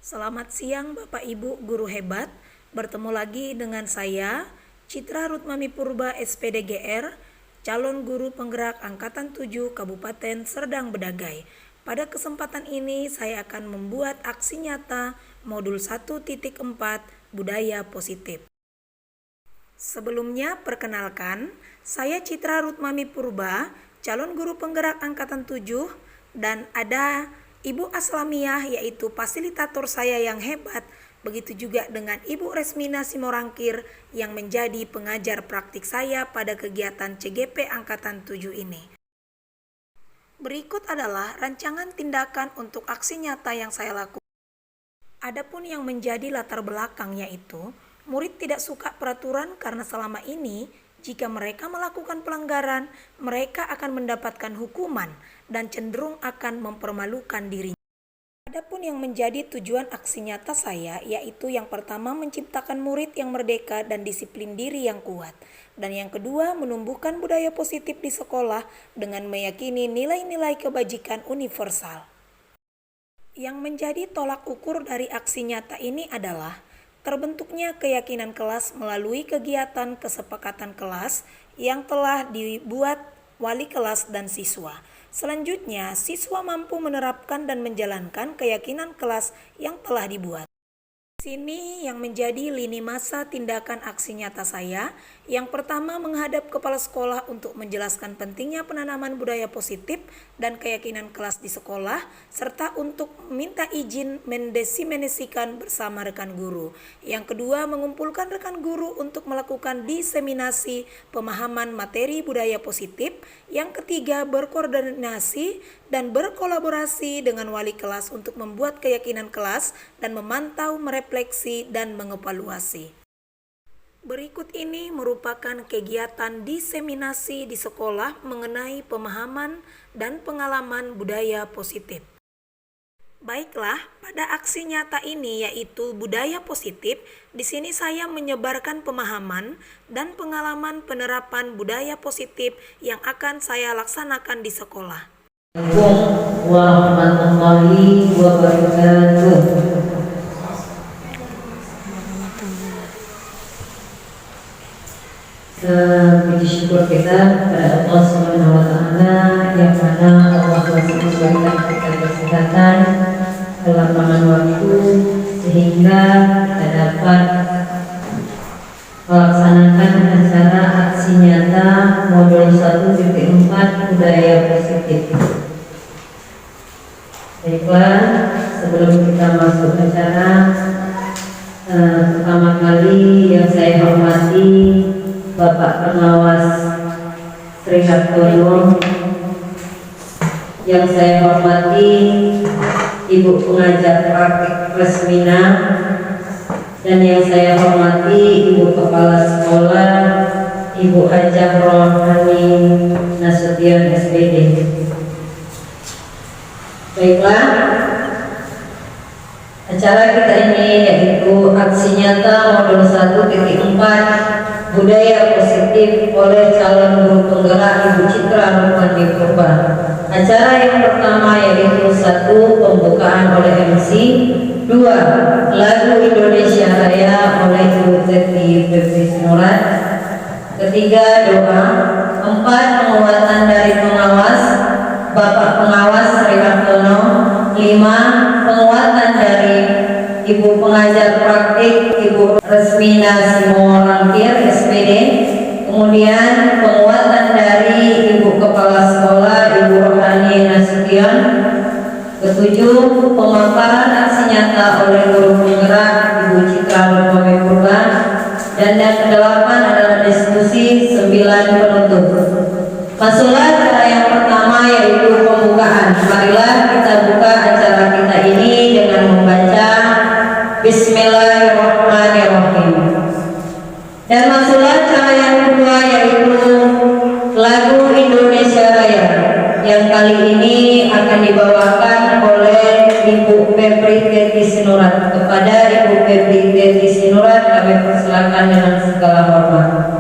Selamat siang Bapak Ibu Guru Hebat, bertemu lagi dengan saya Citra Rutmami Purba SPDGR, calon guru penggerak Angkatan 7 Kabupaten Serdang Bedagai. Pada kesempatan ini saya akan membuat aksi nyata modul 1.4 Budaya Positif. Sebelumnya perkenalkan, saya Citra Rutmami Purba, calon guru penggerak Angkatan 7, dan ada Ibu Aslamiah yaitu fasilitator saya yang hebat, begitu juga dengan Ibu Resmina Simorangkir yang menjadi pengajar praktik saya pada kegiatan CGP Angkatan 7 ini. Berikut adalah rancangan tindakan untuk aksi nyata yang saya lakukan. Adapun yang menjadi latar belakang yaitu, murid tidak suka peraturan karena selama ini jika mereka melakukan pelanggaran, mereka akan mendapatkan hukuman dan cenderung akan mempermalukan dirinya. Adapun yang menjadi tujuan aksi nyata saya yaitu yang pertama menciptakan murid yang merdeka dan disiplin diri yang kuat. Dan yang kedua menumbuhkan budaya positif di sekolah dengan meyakini nilai-nilai kebajikan universal. Yang menjadi tolak ukur dari aksi nyata ini adalah terbentuknya keyakinan kelas melalui kegiatan kesepakatan kelas yang telah dibuat wali kelas dan siswa. Selanjutnya, siswa mampu menerapkan dan menjalankan keyakinan kelas yang telah dibuat. Di sini yang menjadi lini masa tindakan aksi nyata saya. Yang pertama menghadap kepala sekolah untuk menjelaskan pentingnya penanaman budaya positif dan keyakinan kelas di sekolah, serta untuk meminta izin mendesimasikan bersama rekan guru. Yang kedua mengumpulkan rekan guru untuk melakukan diseminasi pemahaman materi budaya positif. Yang ketiga berkoordinasi dan berkolaborasi dengan wali kelas untuk membuat keyakinan kelas dan memantau, merefleksi, dan mengevaluasi. Berikut ini merupakan kegiatan diseminasi di sekolah mengenai pemahaman dan pengalaman budaya positif. Baiklah, pada aksi nyata ini yaitu budaya positif, di sini saya menyebarkan pemahaman dan pengalaman penerapan budaya positif yang akan saya laksanakan di sekolah. Assalamualaikum warahmatullahi wabarakatuh. Puji syukur kita kepada Allah Subhanahu wa Ta'ala yang mana Allah masih memberikan kita kesehatan, kelapangan waktu sehingga kita dapat melaksanakan acara aksi nyata modul 1.4 budaya positif. Baiklah, sebelum kita masuk acara, pertama kali yang saya hormati Bapak Pengawas Sri Hartono, yang saya hormati Ibu Pengajar Praktik Resmina, dan yang saya hormati Ibu Kepala Sekolah Ibu Hajah Rohani Nasution SPD. Baiklah, acara kita ini yaitu aksi nyata modul 1.4 budaya positif oleh calon guru penggerak Ibu Citra Rutmami Purba. Acara yang pertama yaitu 1. Pembukaan oleh MC, 2. Lagu Indonesia Raya oleh Ibu Teti Febri Sinurat, 3. Doa, 4. Penguatan dari pengawas Bapak Pengawas Sri Hartono, 5. Penguatan dari Ibu Pengajar Praktik Ibu Resmina Simorangkir SPD, kemudian penguatan dari Ibu Kepala Sekolah Ibu Rohani Nasution, 7. Pemaparan aksi nyata oleh guru penggerak Ibu Citra Rutmami Purba, dan yang ke-8 adalah diskusi 9 penutup. Masuklah acara yang pertama yaitu pembukaan. Marilah kita buka acara kita ini dengan membaca Bismillahirrahmanirrahim. Dan masuklah acara yang kedua yaitu lagu Indonesia Raya yang kali ini akan dibawakan oleh Ibu Febri Teti Sinurat. Kepada Ibu Febri Teti Sinurat kami persilakan dengan segala hormat.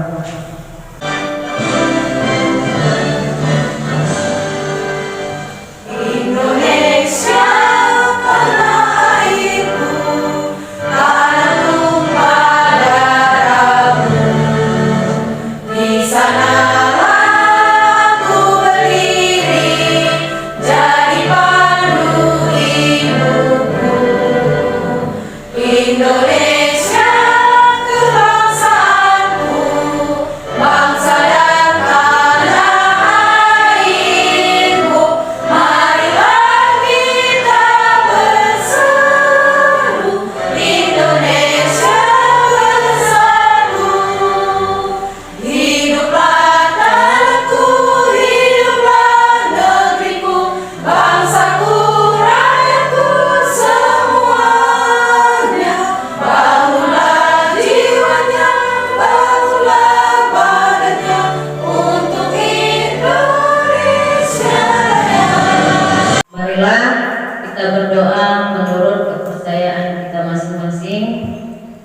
Indonesia tanah airku,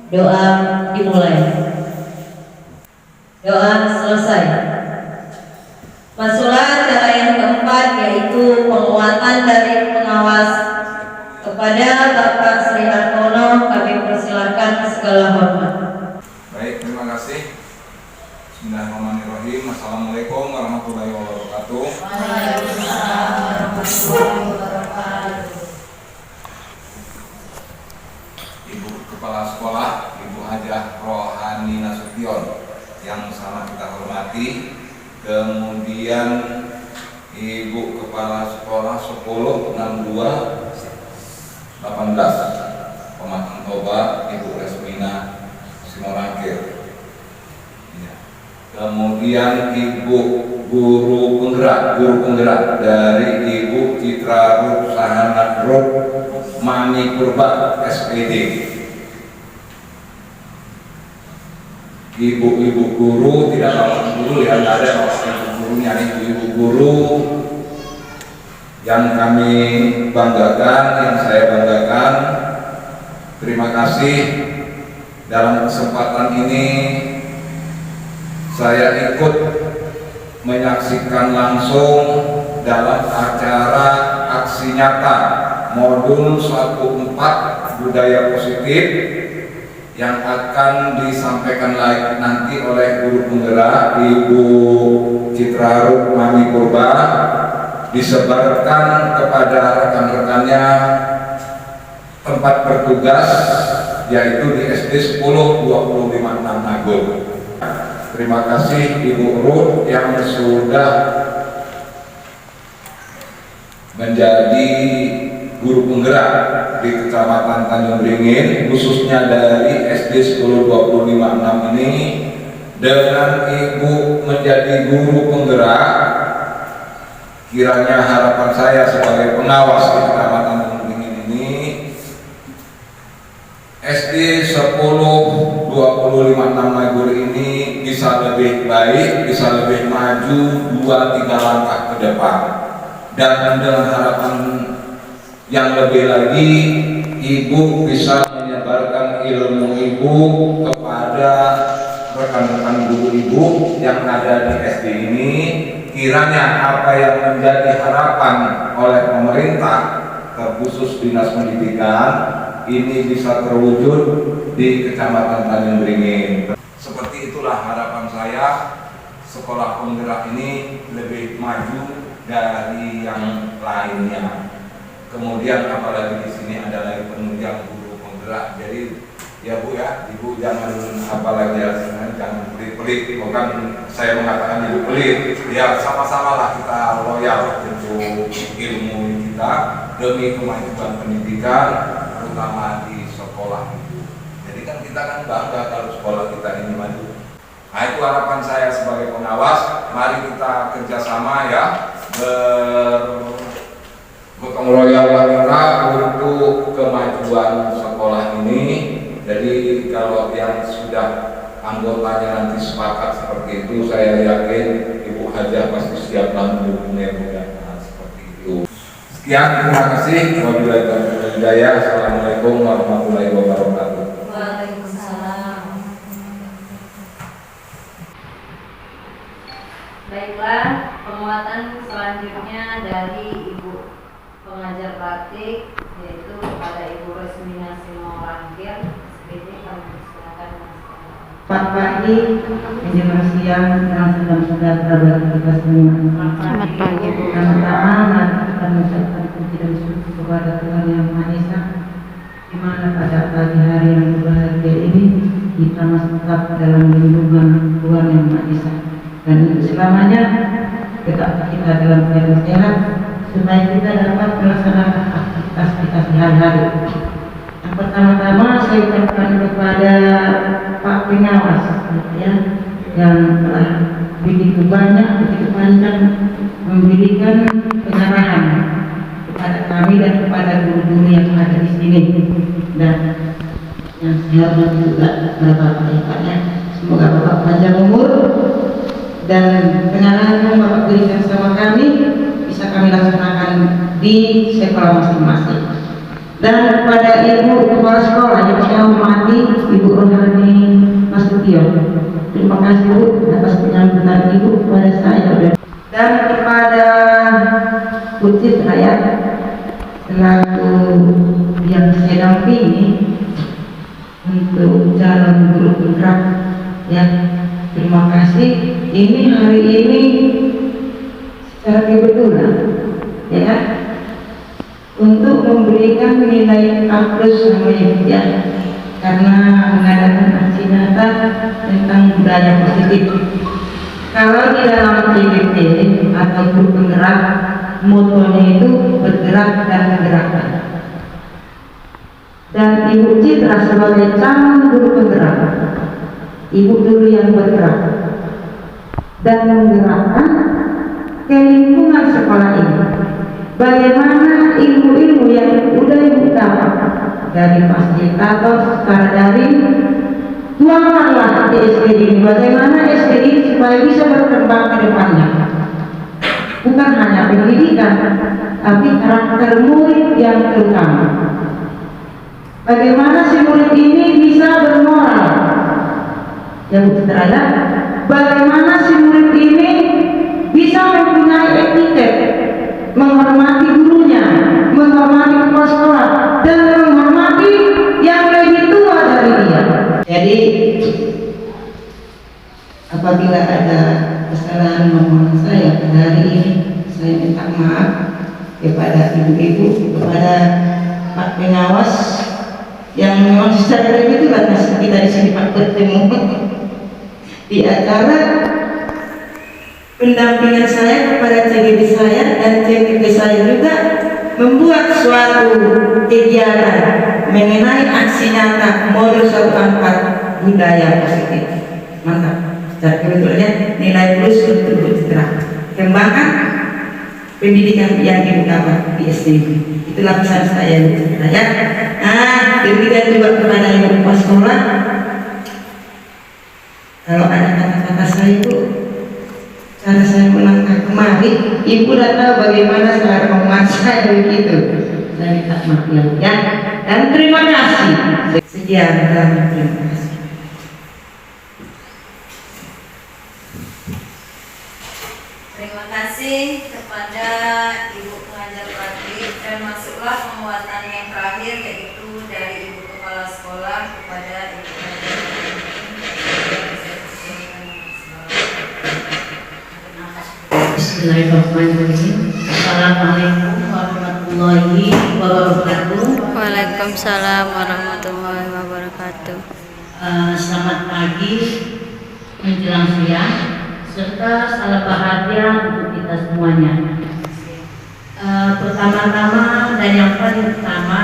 Doa dimulai. Doa selesai. Masuklah cara yang keempat, yaitu penguatan dari pengawas. Kepada Bapak Sri Hartono kami persilakan segala hormat. Baik, terima kasih. Bismillahirrahmanirrahim. Assalamualaikum warahmatullahi wabarakatuh. Waalaikumsalam warahmatullahi wabarakatuh. Ibu Kepala Sekolah, Ibu Hajah Rohani Nasution yang sama kita hormati. Kemudian Ibu Kepala Sekolah 1062 18 Pematang Toba, Ibu Resmina Simorangkir. Ya. Kemudian Ibu guru penggerak dari Ibu Citra Ruth Sahanat Ruth Mani Purba SPD. Ibu-ibu guru, tidak bapak guru yang ada bapak gurunya, ibu-ibu guru yang kami banggakan, yang saya banggakan. Terima kasih. Dalam kesempatan ini saya ikut menyaksikan langsung dalam acara aksi nyata modul 14 budaya positif yang akan disampaikan lagi nanti oleh guru penggerak Ibu Citra Ruth Mani Purba, disebarkan kepada rekan-rekannya tempat bertugas, yaitu di SD 10-25 Nagol. Terima kasih Ibu Ruth yang sudah menjadi guru penggerak di Kecamatan Tanjung Beringin, khususnya dari SD 10-25 ini. Dengan Ibu menjadi guru penggerak, kiranya harapan saya sebagai pengawas di Kecamatan Tanjung Beringin ini, SD 10-25 Nagor ini bisa lebih baik, bisa lebih maju 2-3 langkah ke depan. Dan dengan harapan yang lebih lagi, Ibu bisa menyebarkan ilmu Ibu kepada rekan-rekan guru Ibu yang ada di SD ini. Kiranya apa yang menjadi harapan oleh pemerintah, terkhusus Dinas Pendidikan, ini bisa terwujud di Kecamatan Tanjung Beringin. Seperti itulah harapan saya, sekolah penggerak ini lebih maju dari yang lainnya. Kemudian apalagi di sini ada lagi penunjang guru penggerak. Jadi ya Bu ya, Ibu jangan apalagi jangan pelit-pelit. Bukan saya mengatakan Ibu pelit. Ya sama-sama lah kita loyal untuk ilmu kita demi kemajuan pendidikan, terutama di sekolah itu. Jadi kan kita kan bangga kalau sekolah kita ini maju. Nah itu harapan saya sebagai pengawas. Mari kita kerjasama ya, gotong royong kita untuk kemajuan sekolah ini. Jadi kalau yang sudah anggotanya nanti sepakat seperti itu, saya yakin Ibu Hajah pasti siap mendukungnya seperti itu. Sekian, terima kasih. Wabillahi taufiq wal hidayah. Assalamualaikum warahmatullahi wabarakatuh. Waalaikumsalam. Baiklah, penguatan selanjutnya dari Ibu pengajar praktik, yaitu kepada Ibu Resmina Simorangkir SPD. Kami persilakan. Selamat pagi, menjelang siang, dan sedang-sedang bagi kita semua. Selamat pagi, Bu. Pertama, mari kita mengucapkan puji dan syukur kepada Tuhan Yang Maha Esa, di mana pada pagi hari yang berbahagia ini kita masih tetap dalam lindungan Tuhan Yang Maha Esa, dan untuk selamanya tetap kita dalam keadaan sehat supaya kita dapat melaksanakan aktivitas kita sehari-hari. Yang pertama-tama saya ucapkan kepada Pak Pengawas ya, yang telah begitu banyak, begitu panjang memberikan pengarahan kepada kami dan kepada guru-guru yang ada di sini, dan yang saya hormati juga Bapak-Bapaknya. Semoga Bapak panjang umur dan pengarahan yang Bapak berikan sama kami bisa kami laksanakan di sekolah masing-masing. Dan kepada Ibu Kepala Sekolah yang saya hormati, Ibu Rohani Nasution. Terima kasih Bu atas penyambutan Ibu kepada saya. Dan kepada Bu Citra ya, selaku yang saya dampingi untuk calon guru penggerak ya, terima kasih. Ini hari ini secara kebetulan ya kan, untuk memberikan nilai A+ namanya ya, karena mengadakan aksi nyata tentang budaya positif. Kalau di dalam CGP atau guru penggerak, motonya itu bergerak dan menggerakkan. Dan Ibu Citra sebagai calon guru penggerak, Ibu dulu yang bergerak dan menggerakkan ke lingkungan sekolah ini. Bagaimana ilmu-ilmu yang sudah Ibu dapat dari fasilitator secara daring, tuangkanlah di SD ini. Bagaimana SD ini supaya bisa berkembang ke depannya. Bukan hanya pendidikan, tapi karakter murid yang terutama. Bagaimana si murid ini bisa bermoral, yang terhadap bagaimana si murid ini bisa mempunyai etiket, menghormati gurunya, menghormati kepala sekolah, dan menghormati yang lebih tua dari dia. Jadi apabila ada kesalahan momongan saya pada hari ini, saya minta maaf kepada ibu-ibu, kepada Pak Pengawas yang memang secara kebetulan kita di sini Pak bertemu di acara pendampingan saya kepada CGP saya, dan CGP saya juga membuat suatu kegiatan mengenai aksi nyata modul 14 budaya positif. Mantap. Secara kebetulannya nilai plus untuk Bu Citra. Kembangkan pendidikan yang Ibu dapat di SD. Itulah pesan saya Bu Citra ya. Demikian juga kepada Ibu Kepala Sekolah. Kalau ada kata-kata saya itu, cara saya melangkah kemari, Ibu udah tahu bagaimana cara omongan saya begitu. Saya minta maaf ya. Dan terima kasih. Sekian dan terima kasih. Terima kasih kepada Ibu Pengajar Praktik, dan masuklah penguatan yang terakhir, yaitu dari Ibu Kepala Sekolah kepada Ibu Pengajar Praktik. Bismillahirrahmanirrahim. Assalamualaikum warahmatullahi wabarakatuh. Waalaikumsalam warahmatullahi wabarakatuh. Selamat pagi menjelang siang, serta salam bahagia untuk kita semuanya. Pertama-tama dan yang paling utama,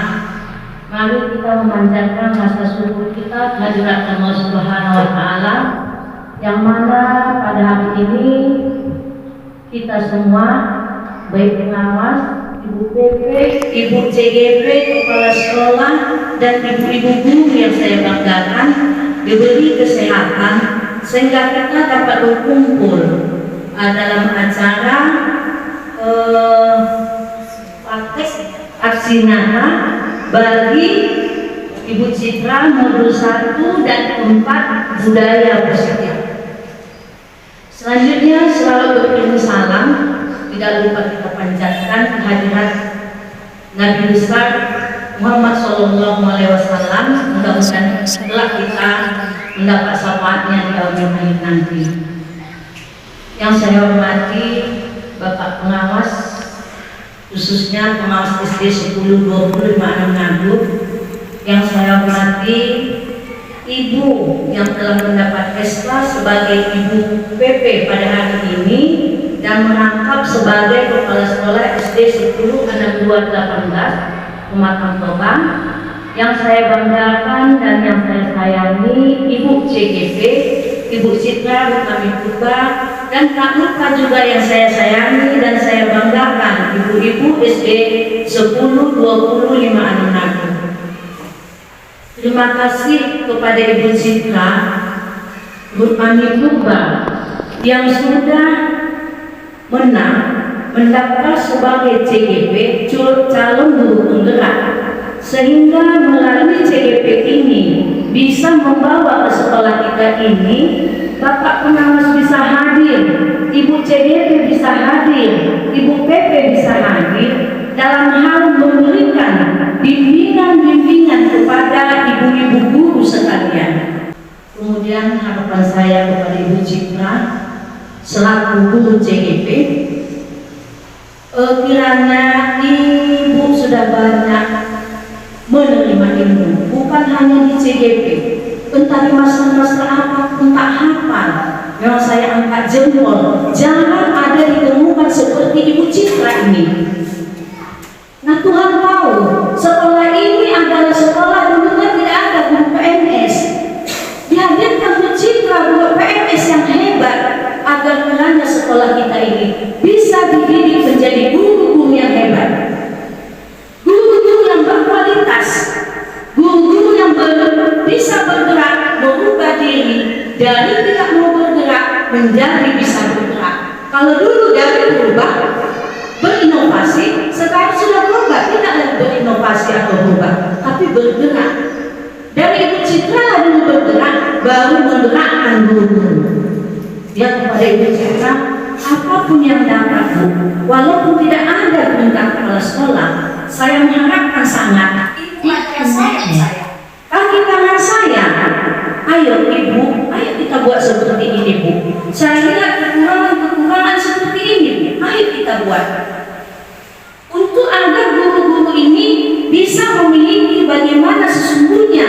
mari kita memanjatkan rasa syukur kita kehadirat Allah Subhanahu wa Ta'ala, yang mana pada hari ini kita semua, baik pengawas, Ibu PP, Ibu CGP, Kepala Sekolah, dan ibu-ibu guru yang saya banggakan, diberi kesehatan sehingga kita dapat berkumpul dalam acara aksi nyata bagi Ibu Citra modul 1 dan 4 budaya positif. Selanjutnya selalu berkirim salam, tidak lupa kita panjatkan kehadirat Nabi besar Muhammad Sallallahu Alaihi Wasallam. Mudah-mudahan setelah kita mendapat syafaatnya di akhir hayat nanti. Yang saya hormati Bapak Pengawas, khususnya Pengawas SD 10, 20, 56 Ngaduk. Yang saya hormati Ibu yang telah mendapat SK sebagai Ibu PP pada hari ini dan merangkap sebagai Kepala Sekolah SD 10 62 18 Pematang Toba. Yang saya banggakan dan yang saya sayangi Ibu CGP, Ibu Citra Rutmami Purba, dan tak lupa juga yang saya sayangi dan saya banggakan ibu-ibu SD 10, 20, 56 Ngaduk. Terima kasih kepada Ibu Citra Rutmami Purba yang sudah menang mendaftar sebagai CGP calon guru penggerak sehingga melalui CGP ini bisa membawa ke sekolah kita ini Bapak Pengawas bisa hadir, Ibu CGP bisa hadir, Ibu PP bisa hadir dalam hal memberikan bimbingan-bimbingan kepada ibu-ibu guru sekalian. Kemudian harapan saya kepada Ibu Citra selaku guru CGP, kiranya Ibu sudah banyak menerima ilmu, bukan hanya di CGP, entah di master-master apa, entah hafal. Memang saya angkat jempol, jangan ada ditemukan seperti Ibu Citra ini. Nah, Tuhan tahu sekolah ini adalah sekolah dulunya tidak ada guru PNS. Dihadirkan Bu Citra guru PNS yang hebat agar kiranya sekolah kita ini bisa dididik menjadi guru-guru yang hebat, guru-guru yang berkualitas, guru-guru yang bisa bergerak, berubah diri dari tidak mau bergerak menjadi bisa bergerak. Kalau dulu dari berubah berinovasi, sekarang sudah berubah, tidak lagi berinovasi atau berubah, tapi bergerak. Dari Ibu Citra dulu bergerak, baru menggerakkan guru-guru. Ya, kepada Ibu Citra, apapun yang dapat Bu, walaupun tidak ada perintah kepala sekolah, saya mengharapkan sangat Ibu adalah sayang saya. kaki tangan saya. Ayo Ibu, ayo kita buat seperti ini Bu. Saya lihat kekurangan-kekurangan seperti ini, ayo kita buat. Untuk agar guru-guru ini bisa memiliki bagaimana sesungguhnya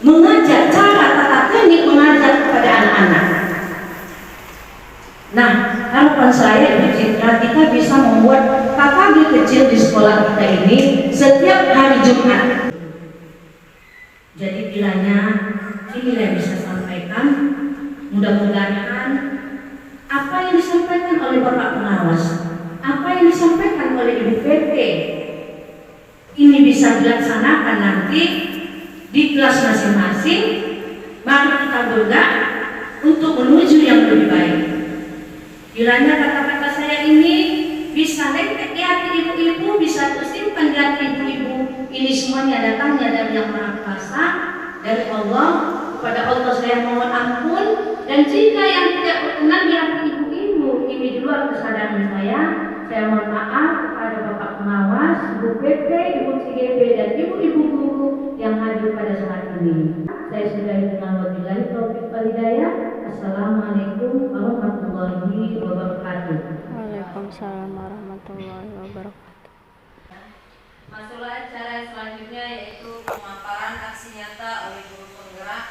mengajar, cara tata teknik mengajar kepada anak-anak. Nah, harapan saya Ibu Citra, kita bisa membuat KKG kecil di sekolah kita ini setiap hari Jumat. Jadi kiranya ini yang bisa sampaikan, mudah-mudahan apa yang disampaikan oleh Bapak Pengawas, apa yang disampaikan oleh Ibu PP ini bisa dilaksanakan nanti di kelas masing-masing. Mari kita bergerak untuk menuju yang lebih baik. Kiranya kata-kata saya ini bisa lengket di hati ibu-ibu, bisa tersimpan di hati ibu-ibu. Ini semuanya datangnya dari Yang Maha Kuasa, dari Allah. Kepada Allah saya mohon ampun, dan jika yang tidak berkenan di hati ibu-ibu ini di luar kesadaran saya mohon maaf kepada Bapak Pengawas, Ibu PP, Ibu CGP, dan ibu-ibu guru yang hadir pada saat ini. Saya sudahi dengan wabillahi taufiq wal hidayah. Assalamualaikum warahmatullahi wabarakatuh. Waalaikumsalam warahmatullahi wabarakatuh. Masuklah acara selanjutnya, yaitu pemaparan aksi nyata oleh guru penggerak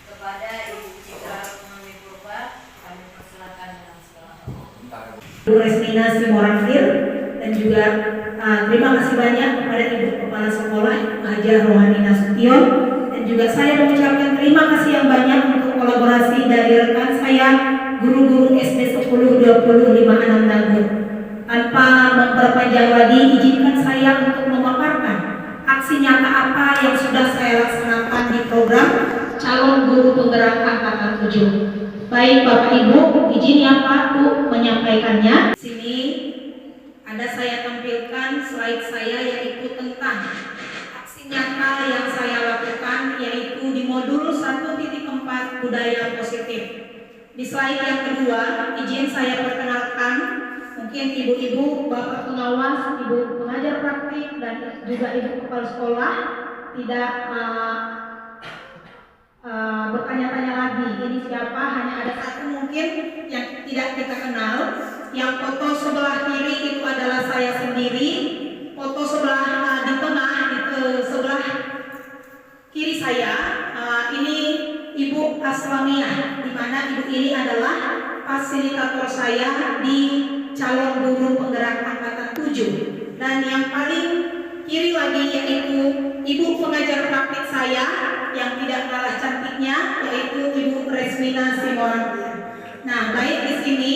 kepada Ibu Citra Ruthmami Purba. Kami persilakan dengan segala hormat. Ibu Resmina Simorangfir, dan juga terima kasih banyak kepada Ibu Kepala Sekolah Ibu Hajah Rohani Nasution, dan juga saya mengucapkan terima kasih yang banyak untuk kolaborasi dari rekan saya guru-guru SD 10-25 Nagur. Tanpa memperpanjang lagi, izinkan saya untuk memaparkan aksi nyata apa yang sudah saya laksanakan di program calon guru penggerak angkatan 7. Baik Bapak Ibu, izin ya Pak Bu menyampaikannya. Sini ada saya tampilkan slide saya, yaitu tentang aksi nyata yang saya lakukan, yaitu di modul 1.4 budaya positif. Di slide yang kedua, izin saya perkenalkan, mungkin ibu-ibu, bapak pengawas, ibu pengajar praktik, dan juga ibu kepala sekolah tidak bertanya-tanya lagi ini siapa, hanya ada satu mungkin yang tidak kita kenal. Yang foto sebelah kiri itu adalah saya sendiri, foto sebelah di tengah itu sebelah kiri saya ini Ibu Aslamiyah, di mana ibu ini adalah fasilitator saya di calon guru penggerak angkatan 7. Dan yang paling kiri lagi yaitu ibu pengajar praktik saya yang tidak kalah cantiknya, yaitu Ibu Resmina Simorangfir. Nah, baik, di sini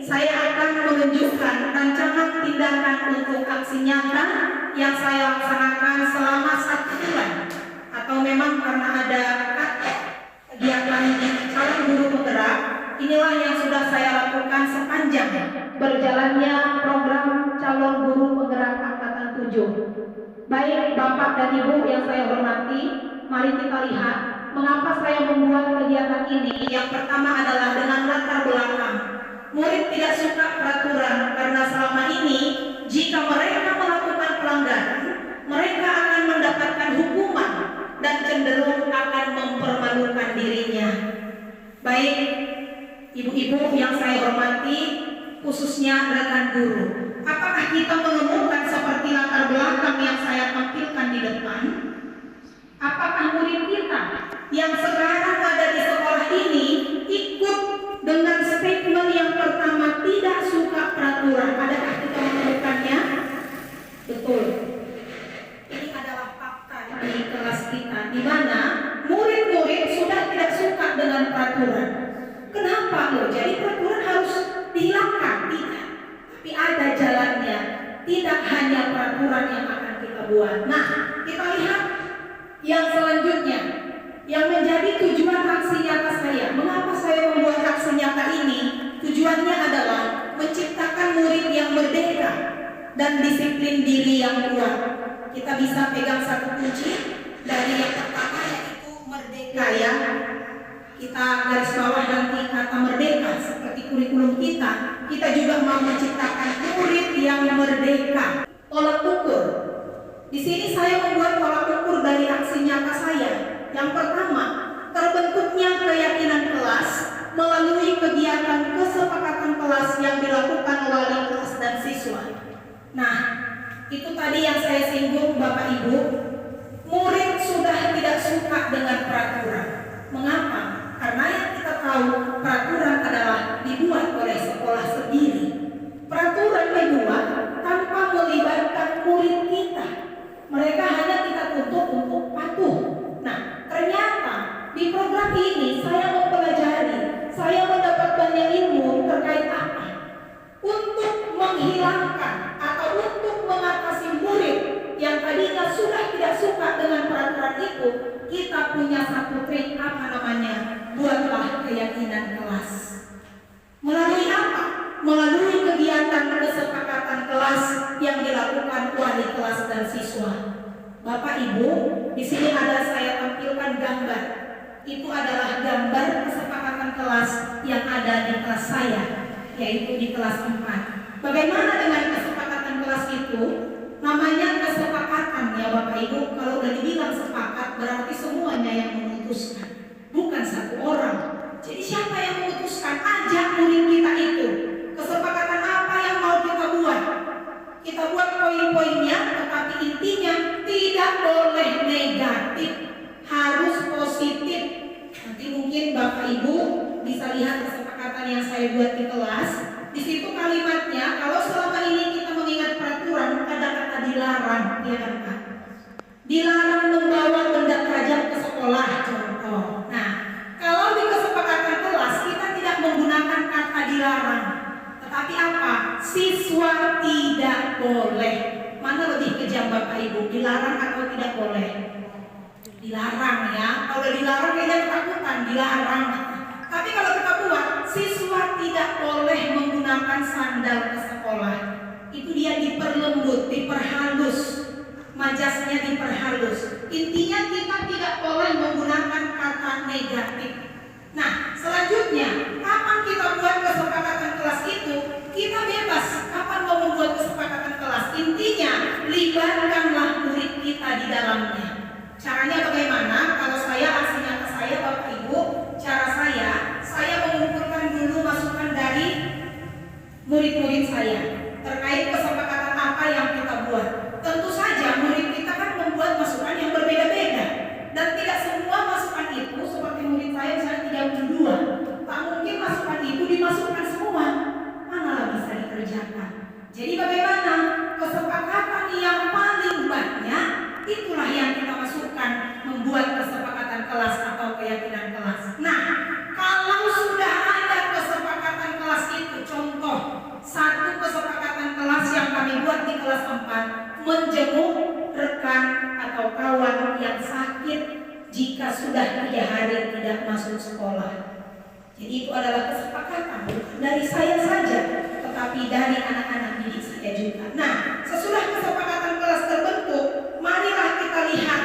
saya akan menunjukkan rancangan tindakan untuk aksi nyata yang saya laksanakan selama 1 bulan, atau memang karena ada kegiatan calon guru penggerak, inilah yang sudah saya lakukan sepanjang berjalannya program calon guru penggerak angkatan 7. Baik dan Ibu yang saya hormati, mari kita lihat mengapa saya membuat kegiatan ini. Yang pertama adalah dengan latar belakang. Murid tidak suka peraturan karena selama ini jika mereka melakukan pelanggaran, mereka akan mendapatkan hukuman dan cenderung akan mempermalukan dirinya. Baik, ibu-ibu yang saya hormati, khususnya rekan guru, apakah kita menemukan seperti latar belakang yang saya tampilkan di depan? Apakah murid kita yang sekarang ada di sekolah ini ikut dengan statement yang pertama tidak suka peraturan? Adakah kita menemukannya? Betul. Ini adalah fakta di kelas kita, di mana murid-murid sudah tidak suka dengan peraturan. Kenapa loh? Jadi peraturan harus dihilangkan? Tidak. Tapi ada jalannya. Tidak hanya peraturan yang akan kita buat. Nah, kita lihat yang selanjutnya, yang menjadi tujuan aksi nyata saya. Mengapa saya membuat aksi nyata ini? Tujuannya adalah menciptakan murid yang merdeka dan disiplin diri yang kuat. Kita bisa pegang satu kunci dari yang pertama, yaitu merdeka ya. Kita garis bawah nanti kata merdeka seperti kurikulum kita. Kita juga mau menciptakan murid yang merdeka. Tolak ukur. Di sini saya membuat tolak ukur dari aksi nyata saya. Yang pertama, terbentuknya keyakinan kelas melalui kegiatan kesepakatan kelas yang dilakukan wali kelas dan siswa. Nah, itu tadi yang saya singgung Bapak Ibu. Murid sudah tidak suka dengan peraturan. Mengapa? Karena yang kita tahu, peraturan adalah dibuat oleh sekolah sendiri. Peraturan dibuat tanpa melibatkan murid kita. Mereka hanya kita tuntut untuk patuh. Nah, ternyata di program ini saya mempelajari, saya mendapat banyak ilmu terkait apa? Untuk menghilangkan atau untuk mengatasi murid yang tadinya sudah tidak suka dengan peraturan itu, kita punya satu trik, apa namanya? Buatlah keyakinan kelas. Melalui apa? Melalui kegiatan kesepakatan kelas yang dilakukan wali kelas dan siswa. Bapak Ibu, di sini ada saya tampilkan gambar. Itu adalah gambar kesepakatan kelas yang ada di kelas saya, yaitu di kelas 4. Bagaimana dengan kesepakatan kelas itu? Namanya kesepakatan ya Bapak Ibu. Kalau udah dibilang sepakat berarti semuanya yang memutuskan, bukan satu orang. Jadi siapa yang memutuskan? Ajak murid kita itu. Kesepakatan apa yang mau kita buat? Kita buat poin-poinnya, tetapi intinya tidak boleh negatif, harus positif. Nanti mungkin Bapak Ibu bisa lihat kesepakatan yang saya buat di kelas. Di situ kalimatnya, kalau selama ini kita mengingat peraturan, ada kata dilarang, ya kan Pak? Dilarang membawa benda tajam ke sekolah, contoh. Nah, kalau di kesepakatan kelas kita tidak menggunakan kata dilarang, tetapi apa? Siswa tidak boleh. Mana lebih kejam Bapak Ibu? Dilarang atau tidak boleh? Dilarang ya. Kalau dilarang kayaknya ketakutan, dilarang. Tapi kalau kita buat, siswa tidak boleh menggunakan sandal ke sekolah. Itu dia diperlembut, diperhalus, majasnya diperhalus. Intinya kita tidak boleh menggunakan kata negatif. Nah, selanjutnya, kapan kita buat kesepakatan kelas itu? Kita bebas kapan mau membuat kesepakatan kelas. Intinya, libatkanlah murid kita di dalamnya. Caranya bagaimana? Kalau saya aslinya ke saya Bapak Ibu, cara saya mengumpulkan dulu masukan dari murid-murid saya terkait kesepakatan apa yang kita buat. Tentu saja murid kita kan membuat masukan yang berbeda-beda, dan tidak semua masukan itu seperti murid saya misalnya 32. Tak mungkin masukan itu dimasukkan semua, manalah bisa dikerjakan. Jadi bagaimana? Kesepakatan yang paling banyak itulah yang kita masukkan, membuat kesepakatan kelas atau keyakinan kelas. Nah, kalau sudah ada kesepakatan kelas itu, contoh satu kesepakatan kelas yang kami buat di kelas 4, menjenguk rekan atau kawan yang sakit jika sudah 3 hari tidak masuk sekolah. Jadi itu adalah kesepakatan bukan dari saya saja, tetapi dari anak-anak didik saya juga. Nah, sesudah kesepakatan kelas terbentuk, marilah kita lihat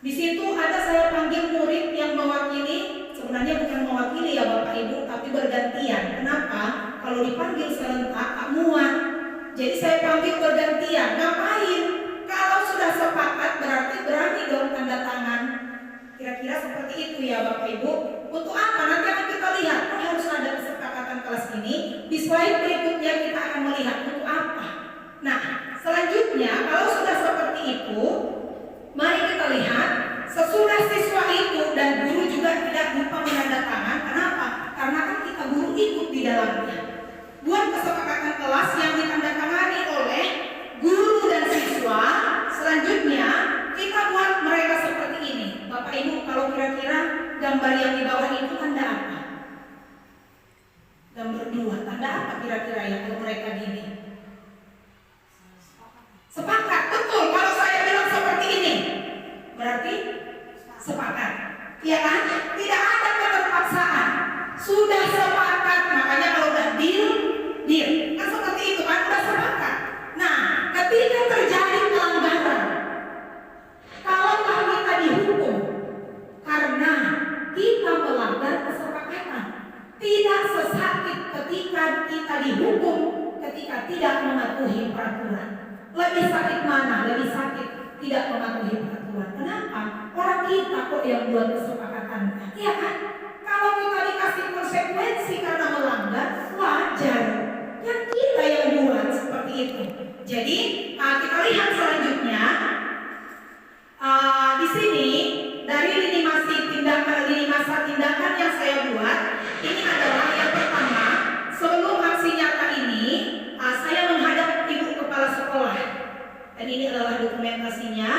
di situ ada saya panggil murid yang mewakili, sebenarnya bukan mewakili ya Bapak Ibu, tapi bergantian. Kenapa? Kalau dipanggil serentak muat. Jadi saya panggil bergantian. Ngapain? Kalau sudah sepakat berarti berani dong tanda tangan. Kira-kira seperti itu ya Bapak Ibu. Untuk apa? Nanti akan kita lihat. Kan harus ada kesepakatan kelas ini. Di slide berikutnya kita akan melihat untuk apa. Nah, selanjutnya kalau sudah seperti itu, mari kita lihat sesudah siswa itu dan guru juga tidak lupa menandatangan. Kenapa? Karena kan kita guru ikut di dalamnya. Buat kesepakatan kelas yang ditandatangani oleh guru dan siswa. Selanjutnya kita buat mereka seperti ini. Bapak Ibu, kalau kira-kira gambar yang di bawah itu tanda apa? Gambar 2, tanda apa kira-kira ya kalau mereka gini? Sepakat, betul. Kalau saya bilang seperti ini, berarti sepakat. Ya kan? Tidak ada keterpaksaan. Sudah sepakat, makanya kalau udah deal. Kan seperti itu kan, udah sepakat. Nah, ketika terjadi pelanggaran, kalau kita dihukum karena kita melanggar kesepakatan, tidak sesakit ketika kita dihukum ketika tidak mematuhi peraturan. Lebih sakit mana? Lebih sakit tidak mematuhi peraturan. Kenapa? Orang kita kok yang buat kesepakatan. Iya kan? Kalau kita dikasih konsekuensi karena melanggar, wajar. Yang kita yang buat seperti itu. Jadi kita lihat selanjutnya di sini dari lini masa tindakan yang saya buat. Ini adalah yang pertama. Sebelum aksi nyata ini, saya menghadap ibu kepala sekolah. Dan ini adalah dokumentasinya.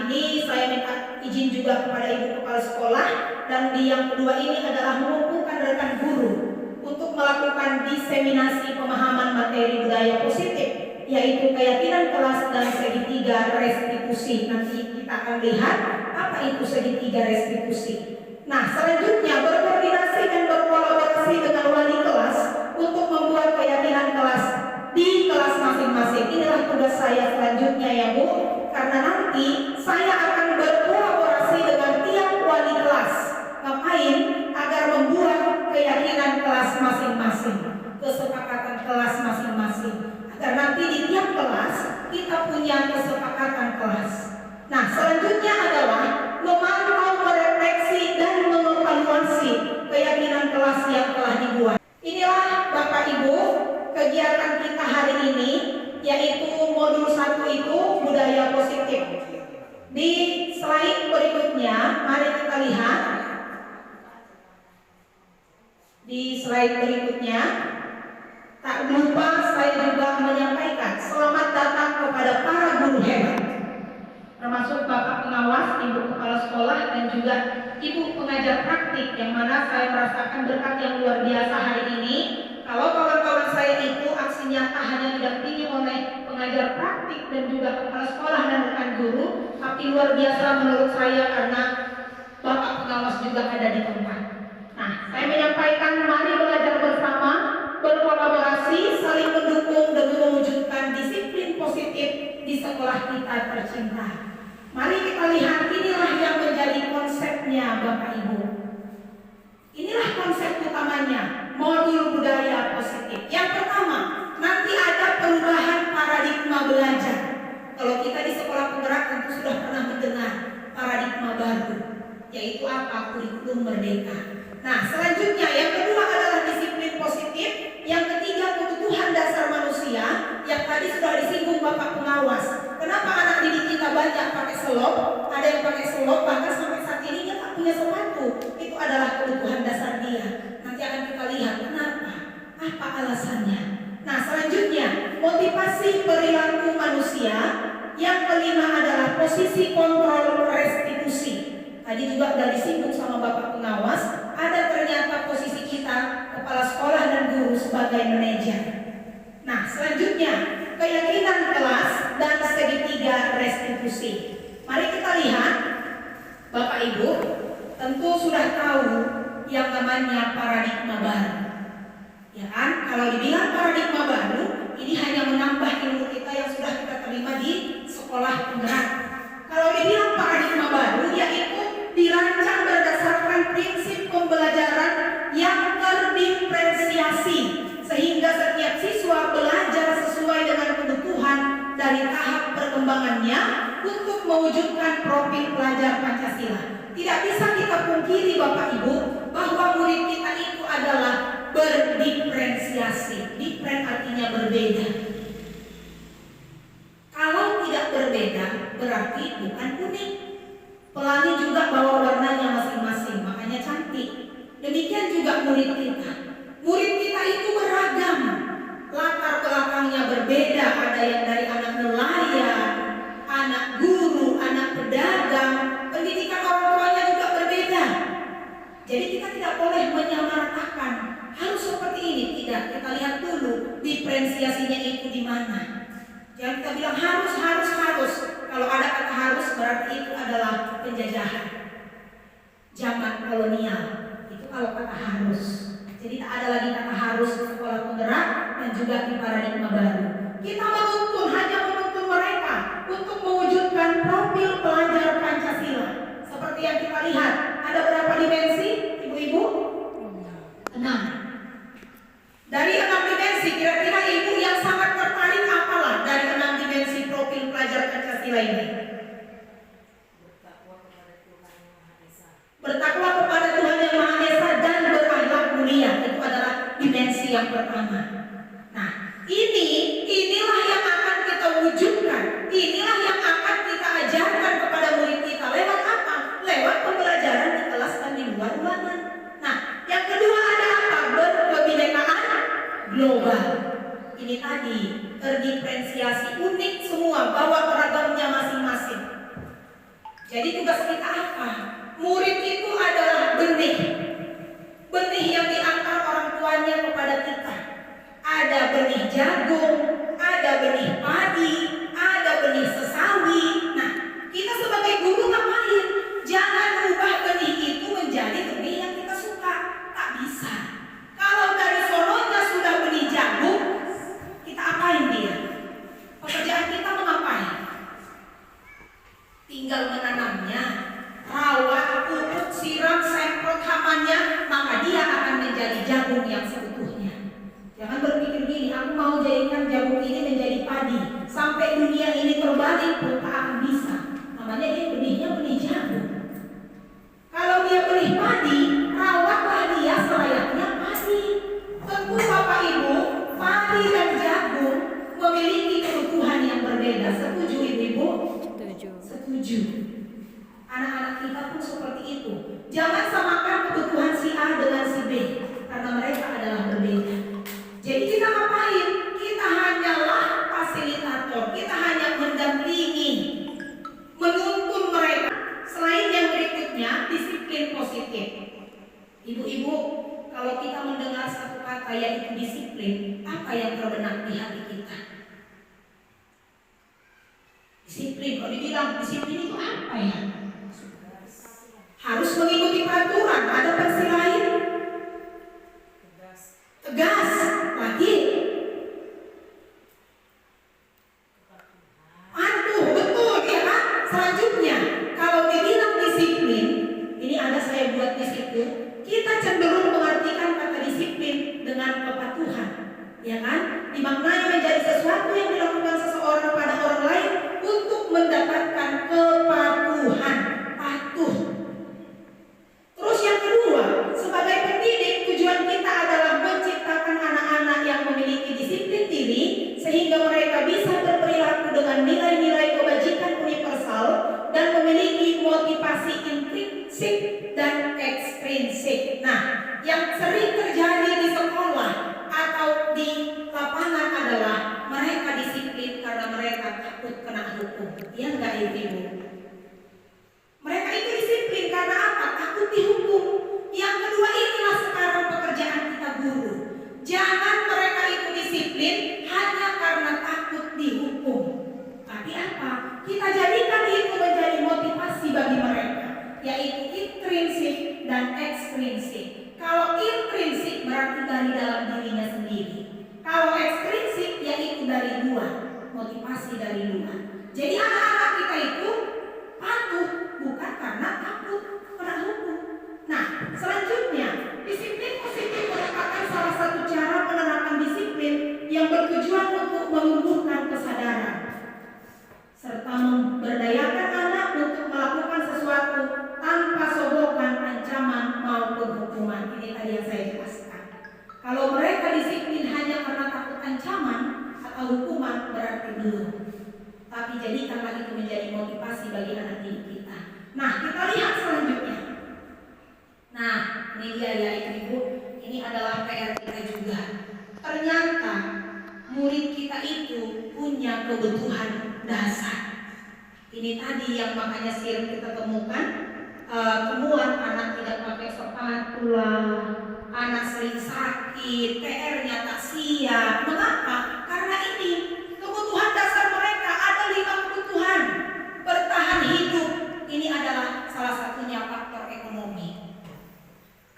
Ini saya minta izin juga kepada ibu kepala sekolah. Dan di yang kedua ini adalah mengumpulkan rekan guru untuk melakukan diseminasi pemahaman materi budaya positif, yaitu keyakinan kelas dan segitiga restitusi. Nanti kita akan lihat apa itu segitiga restitusi. Nah, selanjutnya berkoordinasi dan berkolaborasi dengan wali kelas untuk membuat keyakinan kelas di kelas masing-masing. Inilah tugas saya selanjutnya ya Bu, karena nanti saya akan berkolaborasi dengan tiap wali kelas. Ngapain? Agar membuat keyakinan kelas masing-masing, kesepakatan kelas masing-masing, agar nanti di tiap kelas kita punya kesepakatan kelas. Nah, selanjutnya adalah memantau, merefleksi dan mengevaluasi keyakinan kelas yang telah dibuat. Inilah Bapak Ibu kegiatan kita hari ini, yaitu modul 1 itu budaya positif. Di slide berikutnya, mari kita lihat. Di slide berikutnya, tak lupa saya juga menyampaikan selamat datang kepada para guru hebat, termasuk Bapak pengawas, Ibu kepala sekolah, dan juga Ibu pengajar praktik, yang mana saya merasakan berkat yang luar biasa hari ini. Kalau kawan-kawan saya itu aksi nyata hanya didampingi oleh pengajar praktik dan juga kepala sekolah dan rekan guru, tapi luar biasa menurut saya karena Bapak pengawas juga ada di tempat. Nah, saya menyampaikan mari belajar bersama, berkolaborasi, saling mendukung demi mewujudkan disiplin positif di sekolah kita tercinta. Mari kita lihat, inilah yang menjadi konsepnya Bapak Ibu. Inilah konsep utamanya, modul budaya positif. Yang pertama, nanti ada perubahan paradigma belajar. Kalau kita di sekolah penggerak tentu sudah pernah mendengar paradigma baru, yaitu apa? Kurikulum merdeka. Nah, selanjutnya yang kedua adalah disiplin positif. Yang ketiga kebutuhan dasar manusia, yang tadi sudah disinggung Bapak pengawas. Kenapa anak didik kita banyak pakai selop? Ada yang pakai selop, bahkan sampai saat ini dia tak punya sepatu. Itu adalah kebutuhan dasar dia. Nanti akan kita lihat kenapa, apa alasannya. Nah, selanjutnya motivasi perilaku manusia. Yang kelima adalah posisi kontrol restitusi. Tadi juga sudah disinggung sama Bapak pengawas. Ada ternyata posisi kita kepala sekolah dan guru sebagai manajer. Nah, selanjutnya keyakinan kelas dan segitiga restitusi. Mari kita lihat, Bapak Ibu tentu sudah tahu yang namanya paradigma baru. Ya kan? Kalau dibilang paradigma baru, ini hanya menambah ilmu kita yang sudah kita terima di sekolah penggerak. Kalau dibilang paradigma baru, yaitu dirancang berdasarkan prinsip pembelajaran yang terdiferensiasi, sehingga setiap siswa belajar sesuai dengan kebutuhan dari tahap perkembangannya untuk mewujudkan profil pelajar Pancasila. Tidak bisa kita pungkiri Bapak Ibu bahwa murid kita itu adalah berdiferensiasi. Different artinya berbeda. Kalau tidak berbeda berarti bukan unik. Pelangi juga bawa warnanya masing-masing, makanya cantik. Demikian juga murid kita. Murid kita itu beragam. Latar belakangnya berbeda. Ada yang dari anak nelayan, anak guru, anak pedagang. Pendidikan orang tuanya juga berbeda. Jadi kita tidak boleh menyamaratakan harus seperti ini. Tidak, kita lihat dulu diferensiasinya itu di mana. Jangan kita bilang harus. Kalau ada kata harus berarti itu adalah penjajahan zaman kolonial. Itu kalau kata harus. Jadi tak ada lagi kata harus di sekolah penggerak dan juga di paradigma baru. Kita hanya menuntun mereka untuk mewujudkan profil pelajar Pancasila. Seperti yang kita lihat, ada berapa dimensi, ibu-ibu? 6. Dari 6 dimensi, kira-kira ibu yang sangat tertarik apalah dari 6 dimensi profil pelajar Pancasila ini? Bertakwa kepada Tuhan Yang Maha Esa dan berakhlak mulia. Itu adalah dimensi yang pertama. Nah, inilah yang akan kita wujudkan. Inilah yang akan kita ajarkan kepada murid kita. Lewat apa? Lewat pembelajaran di kelas dan di luar ruangan. Nah, yang kedua ada apa? Berkebinekaan global. Ini tadi terdiferensiasi, unik semua, bawa beragamnya masing-masing. Jadi tugas kita apa? Murid itu adalah benih yang diantar orang tuanya kepada kita. Ada benih jagung, ada benih padi, ada benih sesawi. Nah, kita sebagai guru ngapain? Jangan ubah benih itu menjadi benih yang kita suka. Tak bisa. Kalau dari sononya sudah benih jagung, kita apain dia? Pekerjaan kita mengapain? Tinggal menanamnya, rawat, pupuk, siram, semprot hamannya, maka dia akan menjadi jagung yang seutuhnya. Jangan berpikir gini, aku mau jadikan jagung ini menjadi padi. Sampai dunia ini terbalik pun tak akan bisa. Namanya dia benihnya benih jagung. Kalau dia benih padi, rawatlah dia selayaknya padi. Tentu Bapak Ibu, padi dan jagung memiliki kebutuhan yang berbeda. Setuju Ibu? Setuju. Anak-anak kita pun seperti itu. Jangan samakan kebutuhan si A dengan si B, karena mereka adalah berbeda. Jadi kita ngapain? Kita hanyalah fasilitator. Kita hanya mendampingi, menuntun mereka. Selain yang berikutnya, disiplin positif. Ibu-ibu, kalau kita mendengar satu kata yaitu disiplin, apa yang terbenak di hati kita? Disiplin. Kalau dibilang disiplin itu apa ya? Harus mengikuti peraturan. Ada versi lain? Tegas. Lagi. Patuh. Betul ya kan? Selanjutnya, kalau dibilang disiplin, ini ada saya buat di situ. Kita cenderung mengartikan kata disiplin dengan kepatuhan, ya kan? Dimaknai menjadi sesuatu yang dilakukan seseorang pada orang lain untuk mendapatkan kepatuhan, patuh. Terus yang kedua, sebagai pendidik, tujuan kita adalah menciptakan anak-anak yang memiliki disiplin diri sehingga mereka bisa berperilaku dengan nilai-nilai kebajikan universal dan memiliki motivasi intrinsik dan ekstrinsik. Nah, yang sering terjadi di sekolah atau di lapangan adalah mereka disiplin karena mereka takut kena hukum. Ya enggak Ibu? Mereka itu disiplin karena apa? Takut dihukum. Yang kedua, inilah sekarang pekerjaan kita guru. Jangan mereka itu disiplin hanya karena takut dihukum. Tapi apa? Kita jadikan itu menjadi motivasi bagi mereka, yaitu intrinsik dan ekstrinsik. Kalau intrinsik motivasi bagi anak didik kita. Nah, kita lihat selanjutnya. Nah, ini dia ya Ibu, ini adalah PR kita juga. Ternyata murid kita itu punya kebutuhan dasar. Ini tadi yang makanya sering kita temukan, temuan anak tidak pakai sepatu lah, anak sering sakit, PR-nya tak siap. Mengapa? Karena ini kebutuhan dasar mereka ada 5 kebutuhan. Bertahan hidup, ini adalah salah satunya faktor ekonomi.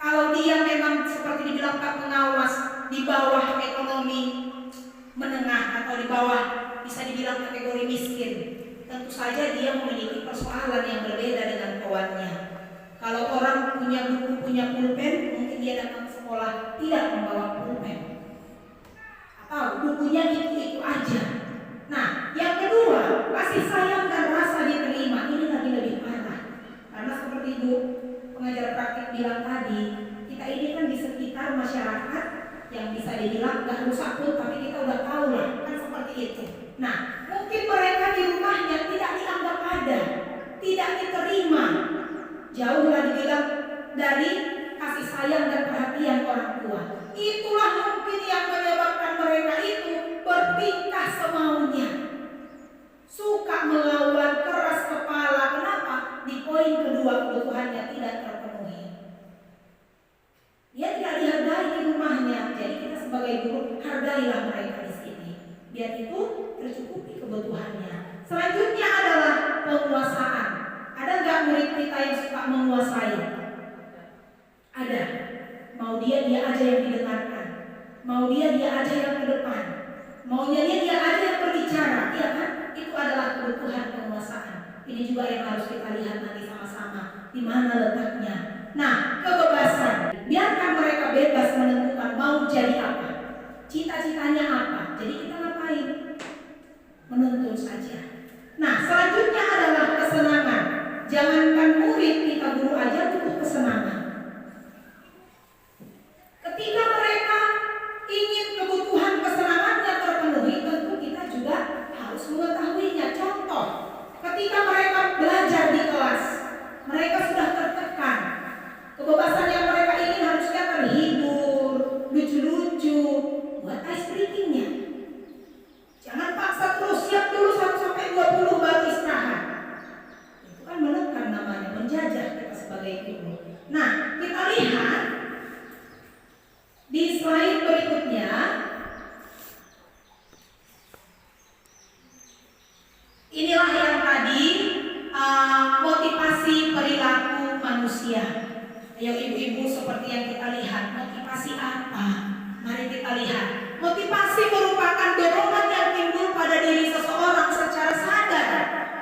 Kalau dia memang seperti dibilang Pak Pengawas di bawah ekonomi menengah atau di bawah bisa dibilang kategori miskin, tentu saja dia memiliki persoalan yang berbeda dengan kawannya. Kalau orang punya buku, punya pulpen, mungkin dia datang ke sekolah tidak membawa pulpen, atau bukunya itu aja. Nah, yang kedua, kasih sayang dan rasa diterima. Ini lagi lebih parah, karena seperti Ibu pengajar praktik bilang tadi, kita ini kan di sekitar masyarakat yang bisa dibilang gak rusak pun, tapi kita udah tahu lah, kan seperti itu. Nah, mungkin mereka di rumahnya tidak dianggap ada, tidak diterima, jauhlah dibilang dari kasih sayang dan perhatian orang tua. Itulah mungkin yang menyebabkan mereka itu bertingkah semaunya, suka melawan, keras kepala. Kenapa? Di poin kedua, kebutuhannya tidak terpenuhi. Dia tidak dihargai di rumahnya. Jadi kita sebagai guru hargailah mereka di sini, biar itu tercukupi kebutuhannya. Selanjutnya adalah penguasaan. Ada nggak murid kita yang suka menguasai? Ada. Mau dia aja yang didengarkan, mau dia aja yang ke depan, maunya dia aja yang berbicara, ya kan? Itu adalah kebutuhan penguasaan. Ini juga yang harus kita lihat nanti sama-sama, di mana letaknya. Nah, kebebasan, biarkan mereka bebas menentukan mau jadi apa, cita-citanya apa. Jadi kita ngapain? Menuntun saja. Nah, selanjutnya adalah kesenangan. Jangankan murid, kita guru aja butuh kesenangan. Ketika mereka ingin kebutuhan kesenangannya terpenuhi, tentu kita juga harus mengetahuinya. Contoh, ketika mereka belajar di kelas, mereka sudah tertekan. Kebebasan yang mereka ingin harusnya terhibur, lucu-lucu, buat ice breakingnya. Jangan paksa terus, siap dulu 1-20 baru istirahat. Itu kan menekan namanya, menjajah kita sebagai guru. Nah, kita lihat di slide berikutnya. Inilah yang tadi motivasi perilaku manusia. Ayo ibu-ibu, seperti yang kita lihat, motivasi apa? Mari kita lihat. Motivasi merupakan dorongan yang timbul pada diri seseorang secara sadar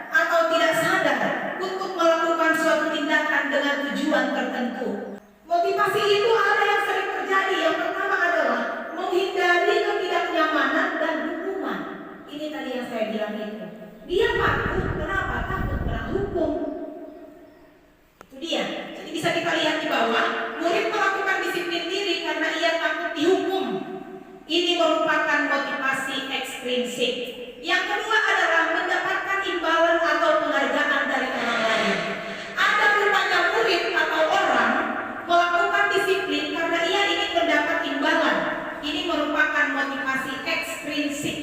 atau tidak sadar untuk melakukan suatu tindakan dengan tujuan tertentu. Motivasi itu ada yang sering terjadi. Yang pertama adalah menghindari ketidaknyamanan dan hukuman. Ini tadi yang saya bilang itu. Dia takut, kenapa? Takut kena hukum. Itu dia. Jadi bisa kita lihat di bawah, murid melakukan disiplin diri karena ia takut dihukum. Ini merupakan motivasi ekstrinsik. Yang kedua adalah mendapatkan imbalan atau penghargaan dari orang lain. Ada rupanya murid atau orang melakukan disiplin karena ia ingin mendapat imbalan. Ini merupakan motivasi ekstrinsik.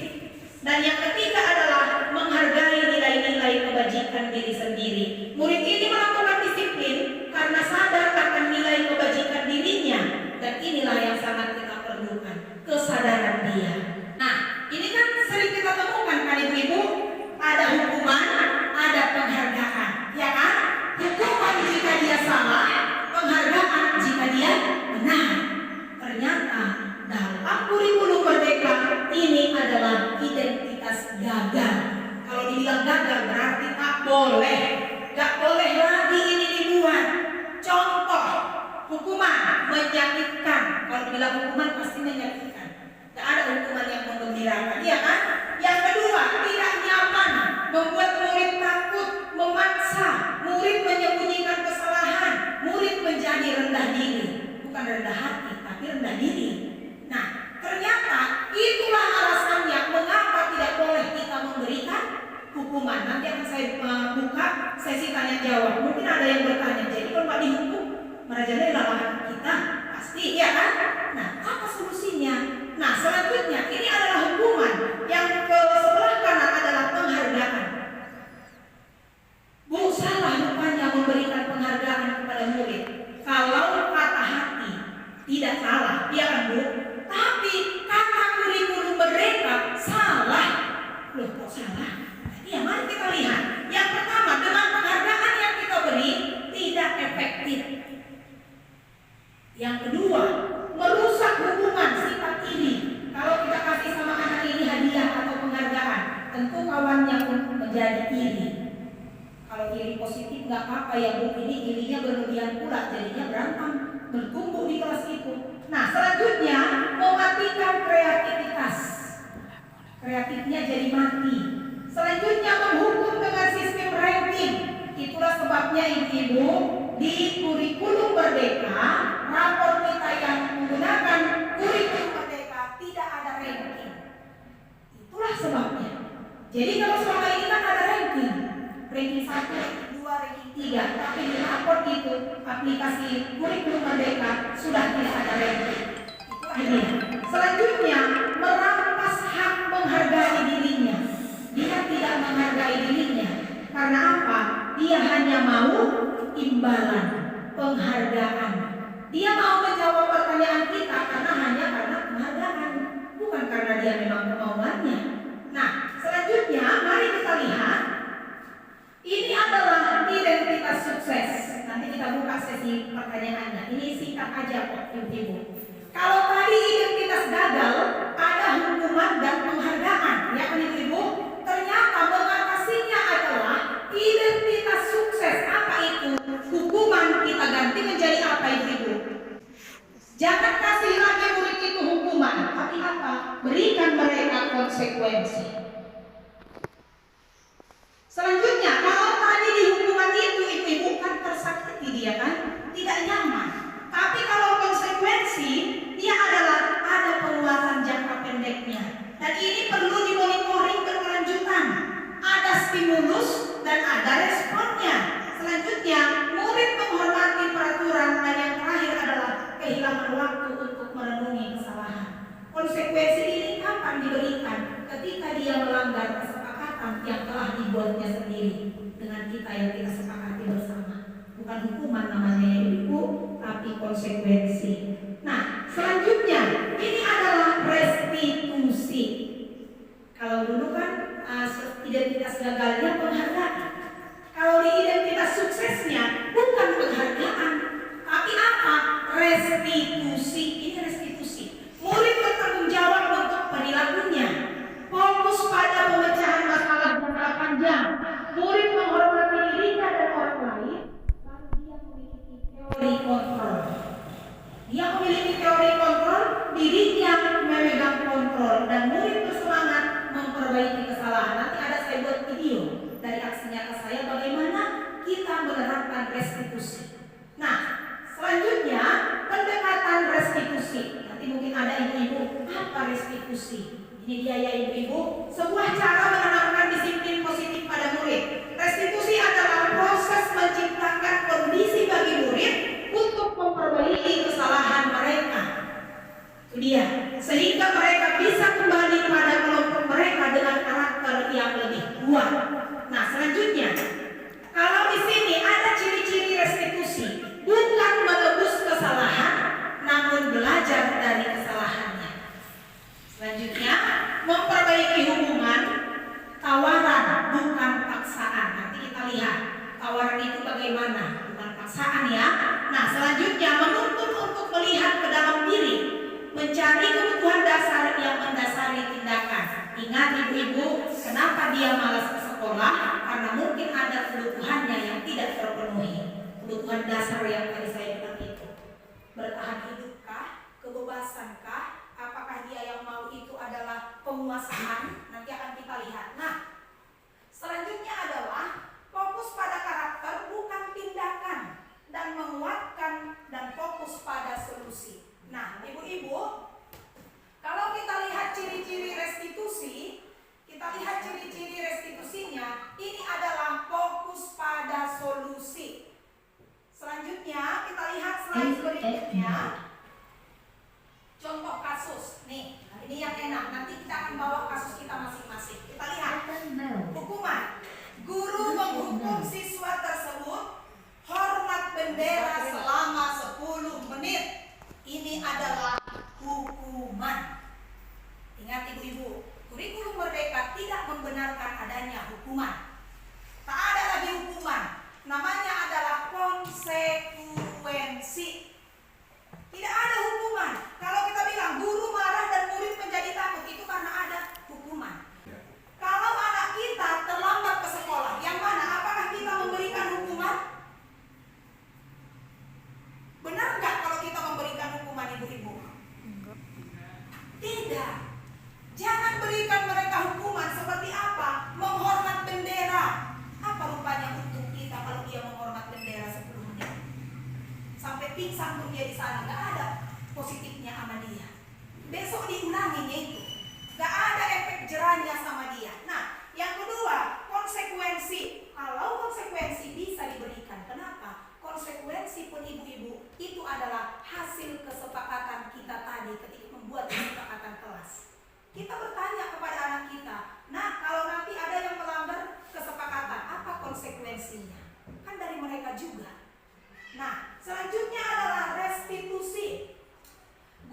Dan yang ketiga adalah menghargai nilai-nilai kebajikan diri sendiri. Murid ini melakukan disiplin karena sadar akan nilai kebajikan dirinya. Dan inilah yang sangat kita perlukan, kesadaran dia. Nah, ini kan sering kita temukan kan ibu-ibu, tanya jawab. Mungkin ada yang bertanya, jadi kalau nggak dihukum, merajalela lahan kita, pasti ya kan? Nah, apa solusinya? Nah, selanjutnya ini adalah hukuman. Yang ke sebelah kanan adalah penghargaan. Bu, salah rupanya memberikan penghargaan kepada murid. Kalau kata hati tidak salah, ya kan Bu? Tapi kata kurikulum mereka salah. Loh, kok salah? Ya, mari kita lihat. Yang pertama, dengan penghargaan yang kita beri tidak efektif. Yang kedua, merusak hubungan sifat iri. Kalau kita kasih sama anak ini hadiah atau penghargaan, tentu kawannya pun menjadi iri. Kalau iri positif nggak apa-apa ya Bu, ini irinya berlebihan pula, jadinya berantem, berkumpul di kelas itu. Nah, selanjutnya mematikan kreativitas. Kreatifnya jadi mati. Selanjutnya menghukum dengan sistem ranking. Itulah sebabnya ibu-ibu di kurikulum Merdeka, rapor kita yang menggunakan kurikulum Merdeka tidak ada ranking. Itulah sebabnya. Jadi kalau selama ini kan ada ranking 1, ranking 2, ranking 3, tapi di rapor itu aplikasi kurikulum Merdeka sudah tidak ada ranking. Itulah dia. Selanjutnya merampas hak menghargai dirinya. Dia tidak menghargai dirinya. Karena apa? Dia hanya mau imbalan, penghargaan. Dia mau menjawab pertanyaan kita karena penghargaan, bukan karena dia memang kemauannya. Nah, selanjutnya mari kita lihat. Ini adalah identitas sukses. Nanti kita buka sesi pertanyaannya. Ini singkat aja kok, ibu-ibu. Kalau tadi identitas gagal, ada hukuman dan penghargaan, ya kan ibu-ibu? Ternyata mengatasinya adalah identitas sukses. Apa itu? Hukuman kita ganti menjadi apa ibu-ibu? Jangan kasih lagi murid itu hukuman, tapi apa? Berikan mereka konsekuensi. Selanjutnya, kalau tadi di hukuman itu ibu-ibu kan tersakiti dia kan? Tidak nyaman. Tapi kalau konsekuensi, dia adalah ada penguatan jangka pendeknya. Dan ini perlu dimonitoring berkelanjutan. Ada stimulus dan ada responnya. Selanjutnya, murid menghormati peraturan dan yang terakhir adalah kehilangan waktu untuk merenungi kesalahan. Konsekuensi ini kapan diberikan? Ketika dia melanggar kesepakatan yang telah dibuatnya sendiri dengan kita yang kita sepakati bersama. Bukan hukuman namanya ya ibu, tapi konsekuensi. Nah, selanjutnya ini adalah restitusi. Kalau dulu kan identitas gagalnya penghargaan. Kalau di identitas suksesnya bukan penghargaan, tapi apa? Restitusi. Ini restitusi. Murid bertanggung jawab untuk perilakunya. Fokus pada pemecahan masalah jangka panjang. Murid menghormati dirinya dan orang lain. Lalu dia memiliki teori kontrol. Dia memiliki teori kontrol, dirinya memegang kontrol, dan murid bersemangat memperbaiki kesalahan. Nanti ada saya buat video dari aksi nyata saya bagaimana kita menerapkan restitusi. Nah, selanjutnya pendekatan restitusi. Nanti mungkin ada ibu-ibu, apa restitusi? Ini dia ya ibu-ibu, sebuah cara menanamkan disiplin positif pada murid. Restitusi adalah proses menciptakan kondisi bagi murid untuk memperbaiki kesalahan mereka. Itu dia, sehingga mereka bisa kembali pada kelompok mereka dengan karakter yang lebih kuat. Nah, selanjutnya, kalau di sini ada ciri-ciri restitusi, bukan menebus kesalahan, namun belajar dari kesalahannya. Selanjutnya, memperbaiki hubungan, tawaran bukan paksaan. Nanti kita lihat tawaran itu bagaimana, bukan paksaan ya. Nah, selanjutnya menuntut untuk melihat ke dalam diri, mencari kebutuhan dasar yang mendasari tindakan. Ingat ibu-ibu, kenapa dia malas ke sekolah? Karena mungkin ada kebutuhannya yang tidak terpenuhi. Kebutuhan dasar yang tadi saya bilang itu. Bertahan hidupkah? Kebebasankah? Apakah dia yang mau itu adalah penguasaan? Nanti akan kita lihat. Nah, selanjutnya adalah fokus pada karakter bukan tindakan, dan menguatkan dan fokus pada solusi. Nah, ibu-ibu, kalau kita lihat ciri-ciri restitusi, kita lihat ciri-ciri restitusinya, ini adalah fokus pada solusi. restitusi. Selanjutnya kita lihat slide berikutnya. Contoh kasus. Nih, ini yang enak. Nanti kita akan bawa kasus kita masing-masing. Kita lihat. Hukuman. Guru menghukum siswa tersebut hormat bendera selama 10 menit. Ini adalah hukuman. Ingat ibu-ibu, kurikulum merdeka tidak membenarkan adanya hukuman. Tak ada lagi hukuman. Namanya adalah konsekuensi. Tidak ada hukuman. Kalau kita bilang guru marah dan murid menjadi takut, itu karena ada hukuman. Kalau anak kita terlambat ke sekolah, yang mana? Apakah kita memberikan hukuman? Benar nggak kalau kita memberikan hukuman, ibu-ibu? Tidak. Jangan berikan mereka hukuman seperti apa? Menghormat bendera. Apa rupanya untuk kita kalau dia menghormat bendera 10 menit? Sampai pingsan pun dia di sana, nggak ada positifnya sama dia. Besok diulanginya itu. Nggak ada efek jerahnya sama dia. Nah, yang kedua, konsekuensi. Kalau konsekuensi bisa diberikan, kenapa? Konsekuensi pun ibu-ibu itu adalah hasil kesepakatan kita tadi ketika membuat kesepakatan kelas. Kita bertanya kepada anak kita, nah kalau nanti ada yang melanggar kesepakatan, apa konsekuensinya? Kan dari mereka juga. Nah, selanjutnya adalah restitusi.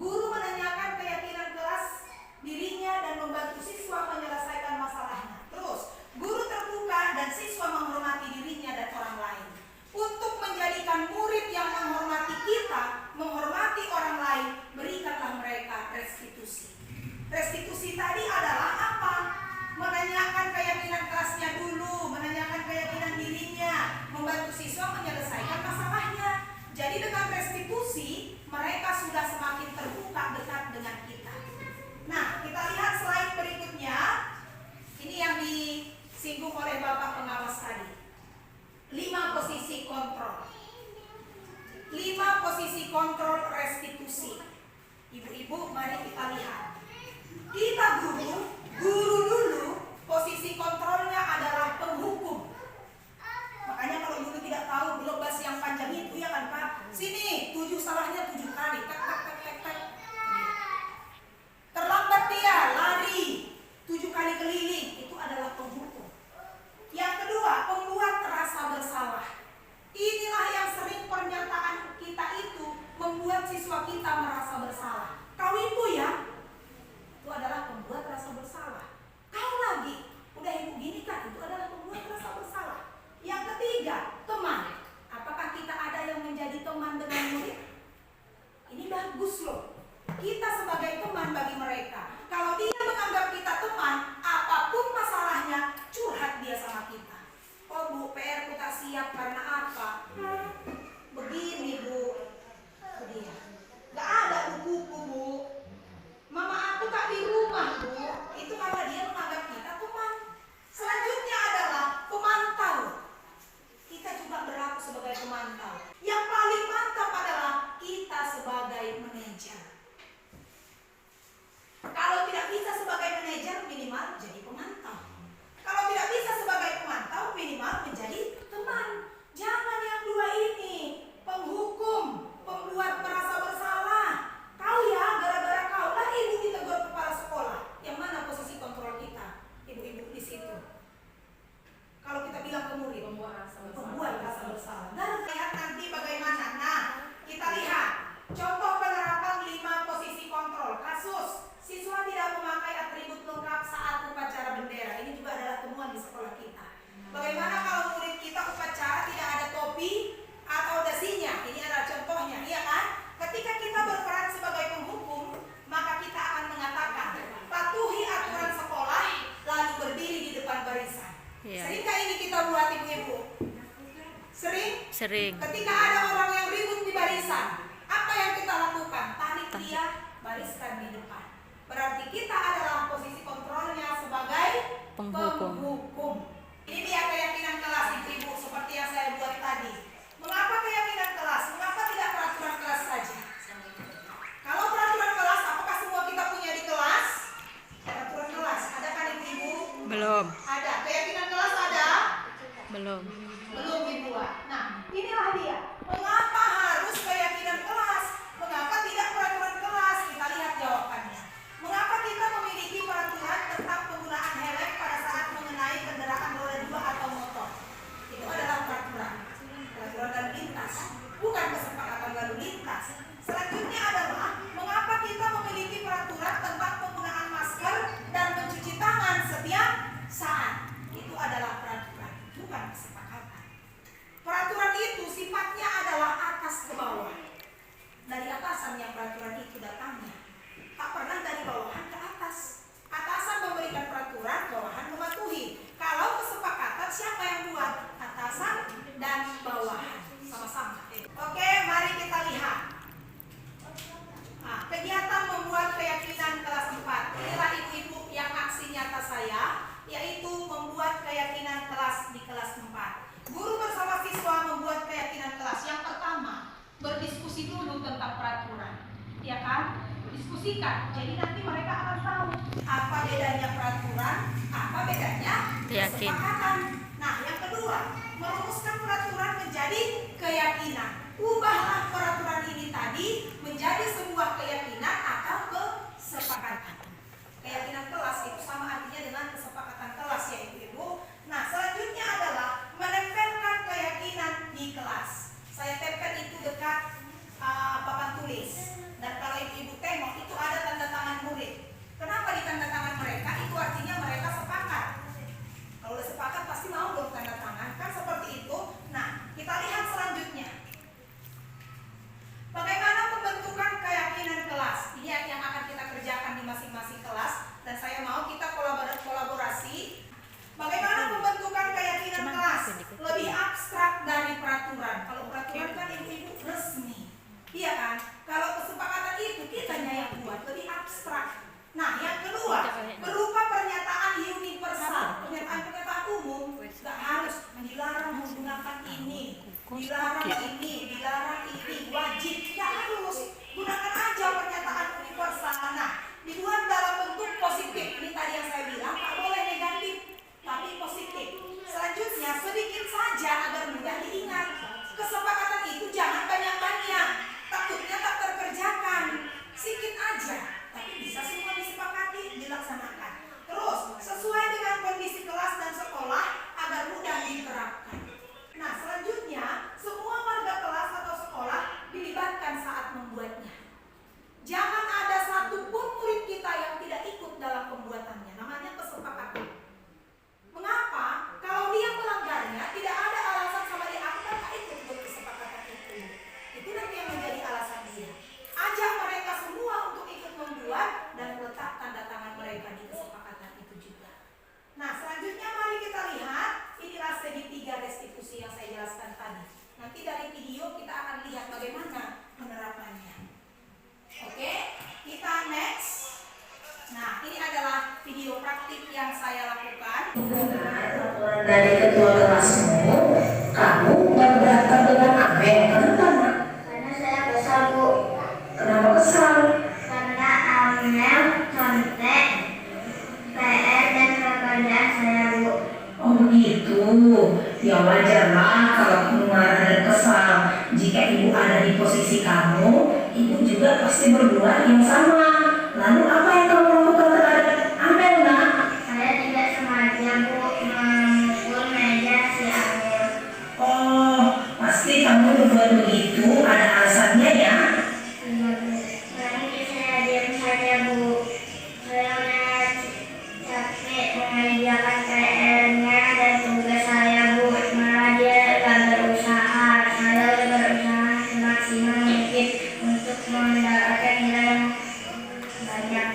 Guru menanyakan keyakinan kelas dirinya dan membantu siswa menyelesaikan masalahnya. Terus, guru terbuka dan siswa menghormati dirinya dan orang lain. Untuk menjadikan murid yang menghormati kita, menghormati orang lain, berikanlah mereka restitusi. Restitusi tadi adalah apa? Menanyakan keyakinan kelasnya dulu, menanyakan keyakinan dirinya, membantu siswa menyelesaikan masalahnya. Jadi dengan restitusi, mereka sudah semakin terbuka dekat dengan kita. Nah, kita lihat slide berikutnya. Ini yang disinggung oleh Bapak pengawas tadi. 5 posisi kontrol. 5 posisi kontrol restitusi. Ibu-ibu, mari kita lihat. Kita guru dulu posisi kontrolnya adalah penghukum. Makanya kalau dulu tidak tahu blok bas yang panjang itu ya kan Pak, sini 7 salahnya 7 kali, tak. Terlambat dia lari 7 kali keliling, itu adalah penghukum. Yang kedua, pembuat rasa bersalah. Inilah yang sering pernyataan kita itu membuat siswa kita merasa bersalah. Kau itu ya, itu adalah pembuat rasa bersalah. Kau lagi, udah ibu gini kan, itu adalah pembuat rasa bersalah. Yang ketiga, teman. Apakah kita ada yang menjadi teman dengan murid? Ini bagus loh. Kita sebagai teman bagi mereka. Kalau dia menganggap kita teman, apapun masalahnya, curhat dia sama kita. Oh Bu, PR ku tak siap karena apa? Begini Bu. Dia. Gak ada buku-buku Bu. Mama aku tak di rumah Bu. Itu karena dia menganggap kita teman. Selanjutnya adalah pemantau. Kita juga berlaku sebagai pemantau. Yang paling mantap adalah kita sebagai manajer. Kalau tidak bisa sebagai manajer, minimal jadi pemantau. Kalau tidak bisa sebagai pemantau, minimal menjadi teman. Jangan yang dua ini, penghukum, pembuat merasa bersalah. Kau ya, gara-gara kau lah ibu ditegur kepala sekolah. Yang mana posisi kontrol kita? Ibu-ibu di situ. Kalau kita bilang ke murid, pembuat rasa bersalah. Dan lihat nanti bagaimana. Nah, kita lihat contoh penerapan 5 posisi kontrol. Kasus siswa tidak memakai atribut lengkap saat upacara bendera. Ini juga adalah temuan di sekolah kita. Bagaimana kalau murid kita upacara tidak ada topi atau dasinya? Ini adalah contohnya, iya kan? Ketika kita berperan sebagai penghukum, maka kita akan mengatakan patuhi aturan sekolah, lalu berdiri di depan barisan. Seringkah ini kita buat ibu-ibu? Sering? Ketika ada orang yang ribut di barisan, apa yang kita lakukan? Tarik dia, bariskan di depan. Berarti kita adalah posisi kontrolnya sebagai penghukum. Ini dia keyakinan kelas ibu-ibu seperti yang saya buat tadi. Mengapa keyakinan kelas? Mengapa tidak peraturan kelas saja? Kalau peraturan kelas, apakah semua kita punya di kelas? Peraturan kelas, ada kan ibu-ibu? Belum. Ada. Keyakinan kelas ada? Belum. Belum dibuat. Nah, didiskusikan. Jadi nanti mereka akan tahu apa bedanya peraturan, apa bedanya Yakin. kesepakatan. Nah, yang kedua, merumuskan peraturan menjadi keyakinan. Ubahlah peraturan ini tadi menjadi sebuah keyakinan atau kesepakatan. Keyakinan kelas itu sama artinya dengan kesepakatan kelas ya Ibu. Nah, selanjutnya adalah menempelkan keyakinan di kelas. Saya tempel itu dekat papan tulis. Dan kalau Ibu tengok itu ada tanda tangan murid. Kenapa di tanda tangan mereka? Itu artinya mereka sepakat. Kalau udah sepakat pasti mau dong tanda tangan, kan seperti itu. Nah, kita lihat selanjutnya. Bagaimana pembentukan keyakinan kelas? Ini yang akan kita kerjakan di masing-masing kelas. Dan saya mau kita kolaborasi. Bagaimana pembentukan keyakinan kelas? Lebih abstrak dari peraturan. Kalau peraturan kan ibu-ibu resmi. Iya kan? Kalau kesepakatan itu kitanya yang buat, lebih abstrak. Nah, yang kedua, berupa pernyataan universal, pernyataan umum, nggak harus dilarang menggunakan ini, dilarang ini, wajib, nggak harus. Gunakan aja pernyataan universal. Nah, dibuat dalam bentuk positif. Ini tadi yang saya bilang, nggak boleh negatif, tapi positif. Selanjutnya, sedikit saja agar mudah diingat. Kesepakatan itu jangan banyak-banyak, takutnya tak terkerjakan. Sedikit aja, tapi bisa semua disepakati, dilaksanakan. Terus, sesuai dengan kondisi kelas dan sekolah agar mudah diterapkan. Nah, selanjutnya, semua warga kelas atau sekolah dilibatkan saat membuatnya. Jangan ada satupun murid kita yang tidak ikut dalam pembuatannya. Namanya kesepakatan. Mengapa? Kalau dia melanggarnya, tidak ada alasan sama dia, aku tak ikut buat kesepakatan itu. Itu nanti yang menjadi alasan dia. Ajak mereka semua untuk ikut membuat dan letak tanda tangan mereka di kesepakatan itu juga. Nah, selanjutnya mari kita lihat, inilah segitiga restitusi yang saya jelaskan tadi. Nanti dari video kita akan lihat bagaimana penerapannya. Oke, kita next. Nah, ini adalah video praktik yang saya lakukan. Dari ketua kelasmu, kamu berantem dengan Amel. Kenapa, Nak? Karena saya kesal, Bu. Kenapa kesal? Karena Amel contek PR dan pekerjaan saya, Bu. Oh begitu. Ya wajarlah kalau kamu marah dan kesal. Jika ibu ada di posisi kamu, ibu juga pasti berbuat yang sama. Lalu apa yang kamu lakukan terhadap Amel, Nak? Saya tidak sengaja, Bu, memukul meja si Amel. Oh, pasti kamu berbuat begitu ada alasannya ya? Nanti saya diam saja, Bu. Saya udah capek mengerjakan PR-nya dan tugas saya, Bu. Malah dia gak berusaha. Saya udah berusaha semaksimal mungkin untuk mendapatkan nilai yang banyak.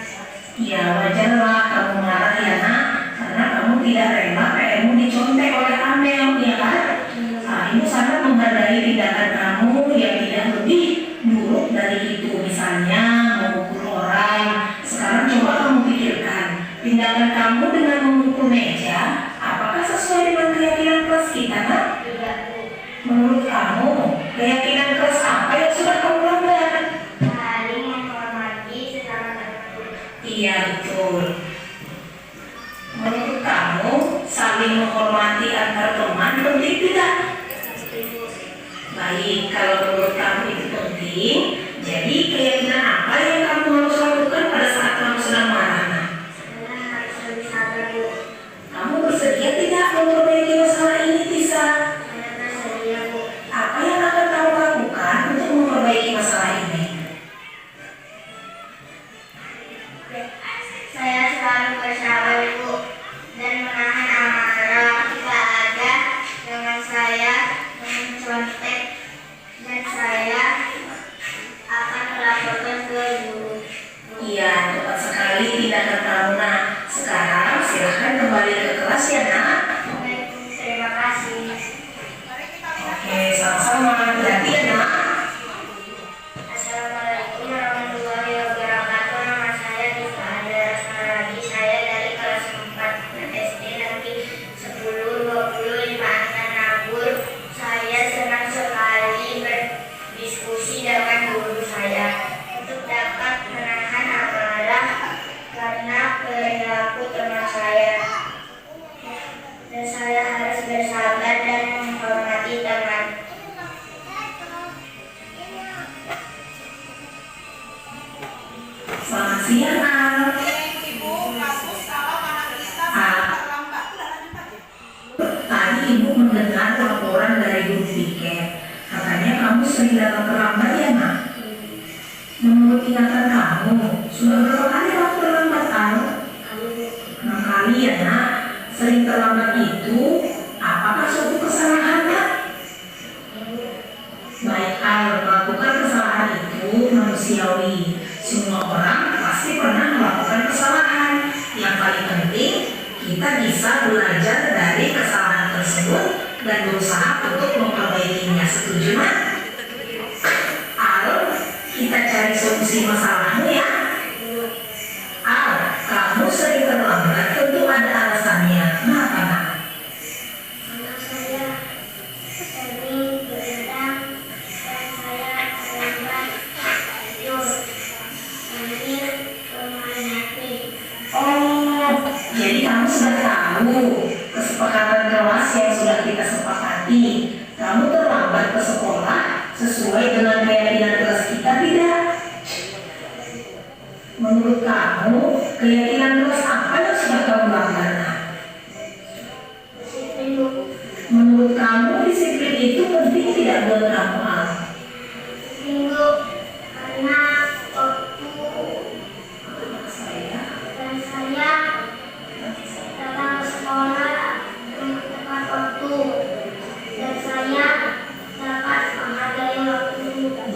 Ya wajarlah kamu marah ya, Nak, karena kamu tidak rela PR-mu dicontek oleh Amel, ya kan? Nah, ibu sangat menghargai tindakan kamu yang tidak lebih buruk dari itu. Misalnya memukul orang. Sekarang coba kamu pikirkan, tindakan kamu dengan memukul meja, apakah sesuai dengan keyakinan kelas kita, Nak? Tidak, Bu. Menurut kamu, keyakinan kelas apa yang sudah kamu langgar? Saling menghormati sesama teman. Iya betul. Menurut kamu, saling menghormati antar teman penting tidak? Baik, kalau menurut kamu itu penting, jadi keyakinan apa yang kamu harus lakukan pada saat kamu sedang marah? Nak? Saya harus lebih sabar, Bu. Kamu bersedia tidak memperbaiki masalah ini, Tisa? Saya bersedia, Bu. Apa yang akan kamu lakukan untuk memperbaiki masalah ini? Saya selalu bersabar, Bu, dan menahan amarah jika ada dengan saya mencontek, dan saya akan melaporkan ke guru. Iya, tepat sekali tindakan kamu, Nak. Sekarang silahkan kembali ke kelas ya, Nak. Baik, terima kasih. Mari kita lihat. Oke, sama-sama. Hati-hati ya, Nak. Assalamualaikum warahmatullahi wabarakatuh. Nama saya Tika Andara Asmaradi. Saya dari kelas 4 SD Negeri 10-25 Nabur. Saya senang sekali berdiskusi dengan guru saya untuk dapat menahan sering datang terlambat ya nak? Menurut ingatan kamu, sudah berapa kali kamu terlambat Al? 6 kali ya nak? Sering terlambat itu, apakah suatu kesalahan nak? Baik Al, melakukan kesalahan itu manusiawi. Semua orang pasti pernah melakukan kesalahan. Yang paling penting, kita bisa belajar dari kesalahan tersebut dan berusaha untuk memperbaikinya. Setuju nak? Al, kita cari solusi masalahmu ya. Al, kamu sering terlambat tentu ada alasannya. Kenapa nak? Anak saya sering begadang dan saya terlambat tidur sambil bermain HP. Oh, jadi kamu sudah tahu kesepakatan kelas yang sudah kita sepakati. Kamu terlambat ke sekolah sesuai dengan keyakinan kelas kita tidak? Menurut kamu, keyakinan kelas apa yang sudah kamu langgar? Disiplin Bu. Menurut kamu, disiplin itu penting tidak buat kamu Al? Minggu karena waktu Saya dan saya datang ke sekolah tepat waktu dan saya dapat menghargai waktu.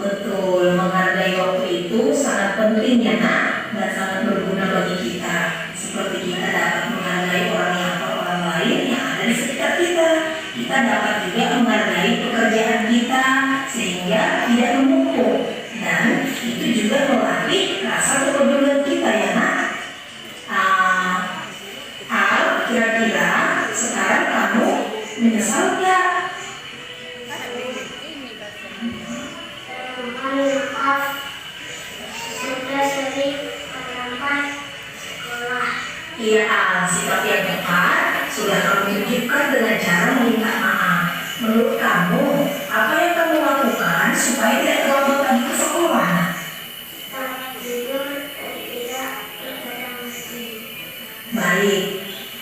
betul, menghargai waktu itu sangat penting ya nak, dan sangat berguna bagi kita. Seperti kita dapat menghargai orang lain yang ada di sekitar kita. Kita dapat juga menghargai pekerjaan kita sehingga tidak menumpuk, dan itu juga melatih rasa kepedulian kita ya nak. Al, kira-kira sekarang kamu menyesal nggak? Mohon maaf sudah sering terlambat sekolah. Iya Al, sikap yang tepat sudah kamu tunjukkan dengan cara meminta maaf. Menurut kamu, apa yang kamu lakukan supaya tidak terlambat lagi ke sekolah? Tidur dan tidak begadang lagi. Baik,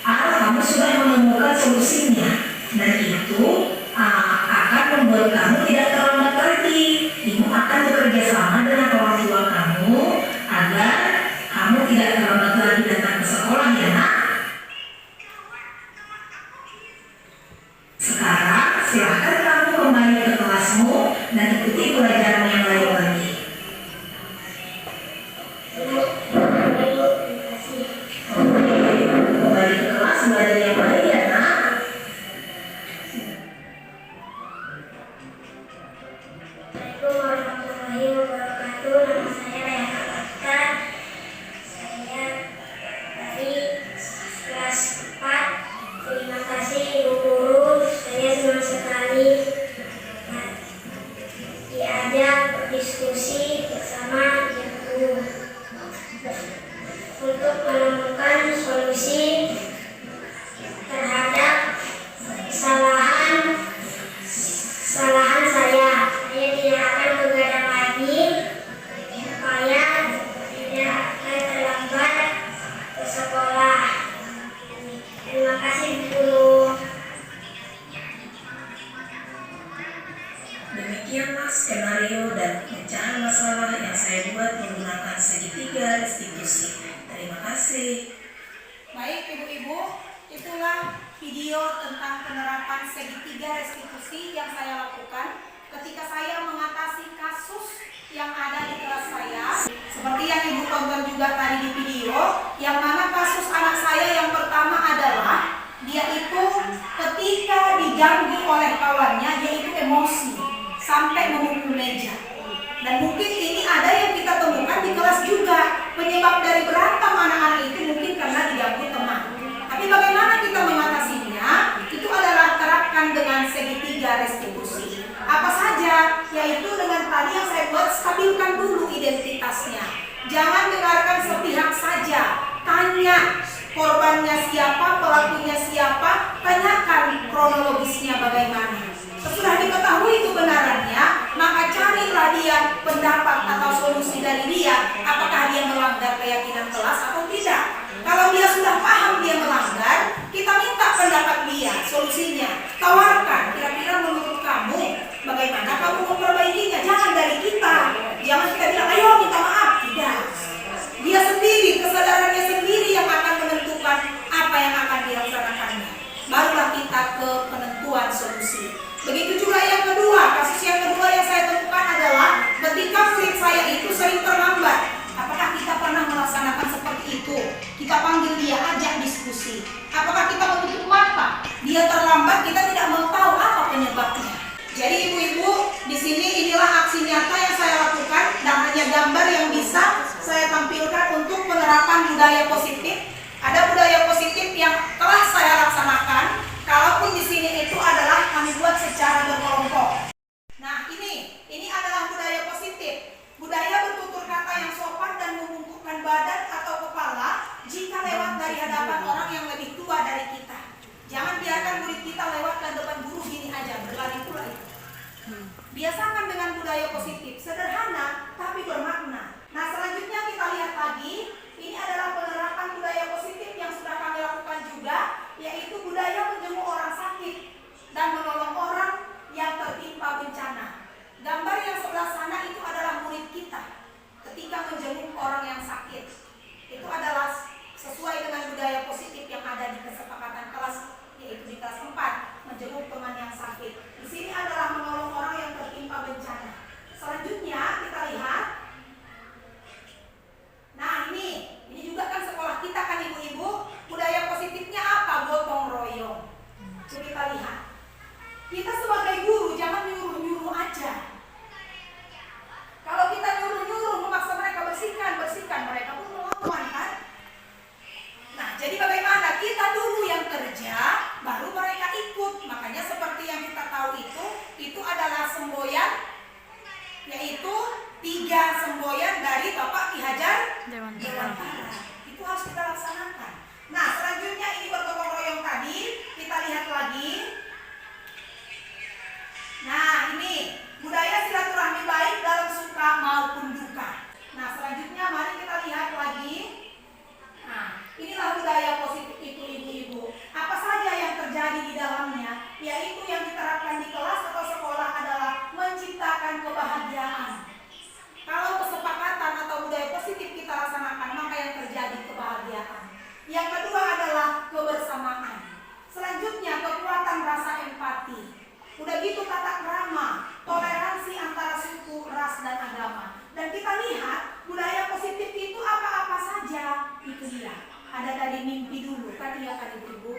Al, kamu sudah menemukan solusinya, dan itu akan membuat kamu tidak terlambat lagi. Ibu akan bekerja sama dengan orang tua kamu agar kamu tidak terlambat lagi datang ke sekolah ya nak. Sekarang silahkan kamu kembali ke kelasmu dan ikuti pelajaran yang lain lagi. Terima kasih. Kembali ke kelas belajar yang baik ya nak. Assalamualaikum warahmatullahi wabarakatuh. Nama saya Rayana Fatika. Saya dari kelas 4. Terima kasih Ibu Guru. Saya senang sekali diajak berdiskusi bersama Ibu untuk menemukan solusi terhadap kesalahan saya. Saya tidak akan begadang lagi supaya tidak akan terlambat ke sekolah. Terima kasih Guru. Demikianlah skenario dan pemecahan masalah yang saya buat menggunakan segitiga restitusi. Terima kasih. Baik Ibu-Ibu, itulah video tentang penerapan segitiga restitusi yang saya lakukan ketika saya mengatasi kasus yang ada di kelas saya. Seperti yang Ibu tonton juga tadi di video, yang mana kasus anak saya yang pertama adalah dia itu ketika diganggu oleh kawannya, dia itu emosi sampai memukul meja. Dan mungkin ini ada yang kita temukan di kelas juga. Penyebab dari berantem anak-anak itu mungkin karena diganggu teman. Tapi bagaimana kita mengatasinya? Itu adalah terapkan dengan segitiga restitusi. Apa saja? Yaitu dengan tadi yang saya buat, stabilkan dulu identitasnya. Jangan dengarkan sepihak saja. Tanya korbannya siapa, pelakunya siapa, tanyakan kronologisnya bagaimana. Setelah diketahui kebenarannya, maka carilah dia pendapat atau solusi dari dia, apakah dia melanggar keyakinan kelas atau tidak. Kalau dia sudah paham dia melanggar, kita minta pendapat dia, solusinya. Tawarkan, kira-kira menurut kamu, bagaimana kamu memperbaikinya, jangan dari kita. Jangan kita bilang, ayo minta maaf. Tidak. Dia sendiri, kesadarannya sendiri yang akan menentukan apa yang akan dilaksanakannya. Barulah kita ke penentuan solusi. Begitu juga yang kedua, kasus yang kedua yang saya temukan adalah ketika murid saya itu sering terlambat. Apakah kita pernah melaksanakan seperti itu? Kita panggil dia, ajak diskusi. Apakah kita menutup mata? Dia terlambat, kita tidak mau tahu apa penyebabnya. Jadi ibu-ibu, di sini inilah aksi nyata yang saya lakukan dan hanya gambar yang bisa saya tampilkan untuk penerapan budaya positif. Ada budaya positif yang telah saya laksanakan. Kalaupun di sini itu adalah kami buat secara berkelompok. Nah, ini adalah budaya positif. Budaya bertutur kata yang sopan dan membungkukkan badan atau kepala jika lewat dari hadapan orang yang lebih tua dari kita. Jangan biarkan murid kita lewat dan depan guru gini aja, berlari pula itu. Biasakan dengan budaya positif, sederhana tapi bermakna. Nah, selanjutnya kita lihat lagi, ini adalah penerapan budaya positif yang sudah kami lakukan juga, yaitu budaya menjenguk orang sakit dan menolong orang yang tertimpa bencana. Gambar yang sebelah sana itu adalah murid kita ketika menjenguk orang yang sakit. Itu adalah sesuai dengan budaya positif yang ada di kesepakatan kelas, yaitu di kelas 4, menjenguk teman yang sakit. Di sini adalah menolong orang yang tertimpa bencana. Selanjutnya kita lihat. Nah, ini juga kan sekolah kita kan ibu-ibu, budaya positifnya apa? Gotong royong. Coba kita lihat. Kita sebagai guru jangan nyuruh-nyuruh aja. Kalau kita nyuruh-nyuruh memaksa mereka bersihkan, mereka pun melawan kan? Nah, jadi bagaimana? Kita dulu yang kerja, baru mereka ikut. Makanya seperti yang kita tahu itu adalah semboyan, yaitu 3 semboyan dari Bapak Ki Hajar Dewantara. Itu harus kita laksanakan. Nah, selanjutnya ini bergotong royong tadi, kita lihat lagi. Nah, ini budaya silaturahmi baik dalam suka maupun duka. Nah, selanjutnya mari kita lihat lagi. Nah, inilah budaya positif itu ibu-ibu. Apa saja yang terjadi di dalamnya, yaitu yang diterapkan di kelas atau sekolah adalah menciptakan kebahagiaan. Kalau kesepakatan atau budaya positif kita laksanakan, maka yang terjadi kebahagiaan. Yang kedua adalah kebersamaan. Selanjutnya kekuatan rasa empati. Udah gitu tata krama, toleransi antara suku, ras, dan agama. Dan kita lihat budaya positif itu apa-apa saja. Itu dia. Ada dari mimpi dulu, kan dia kan ibu-ibu.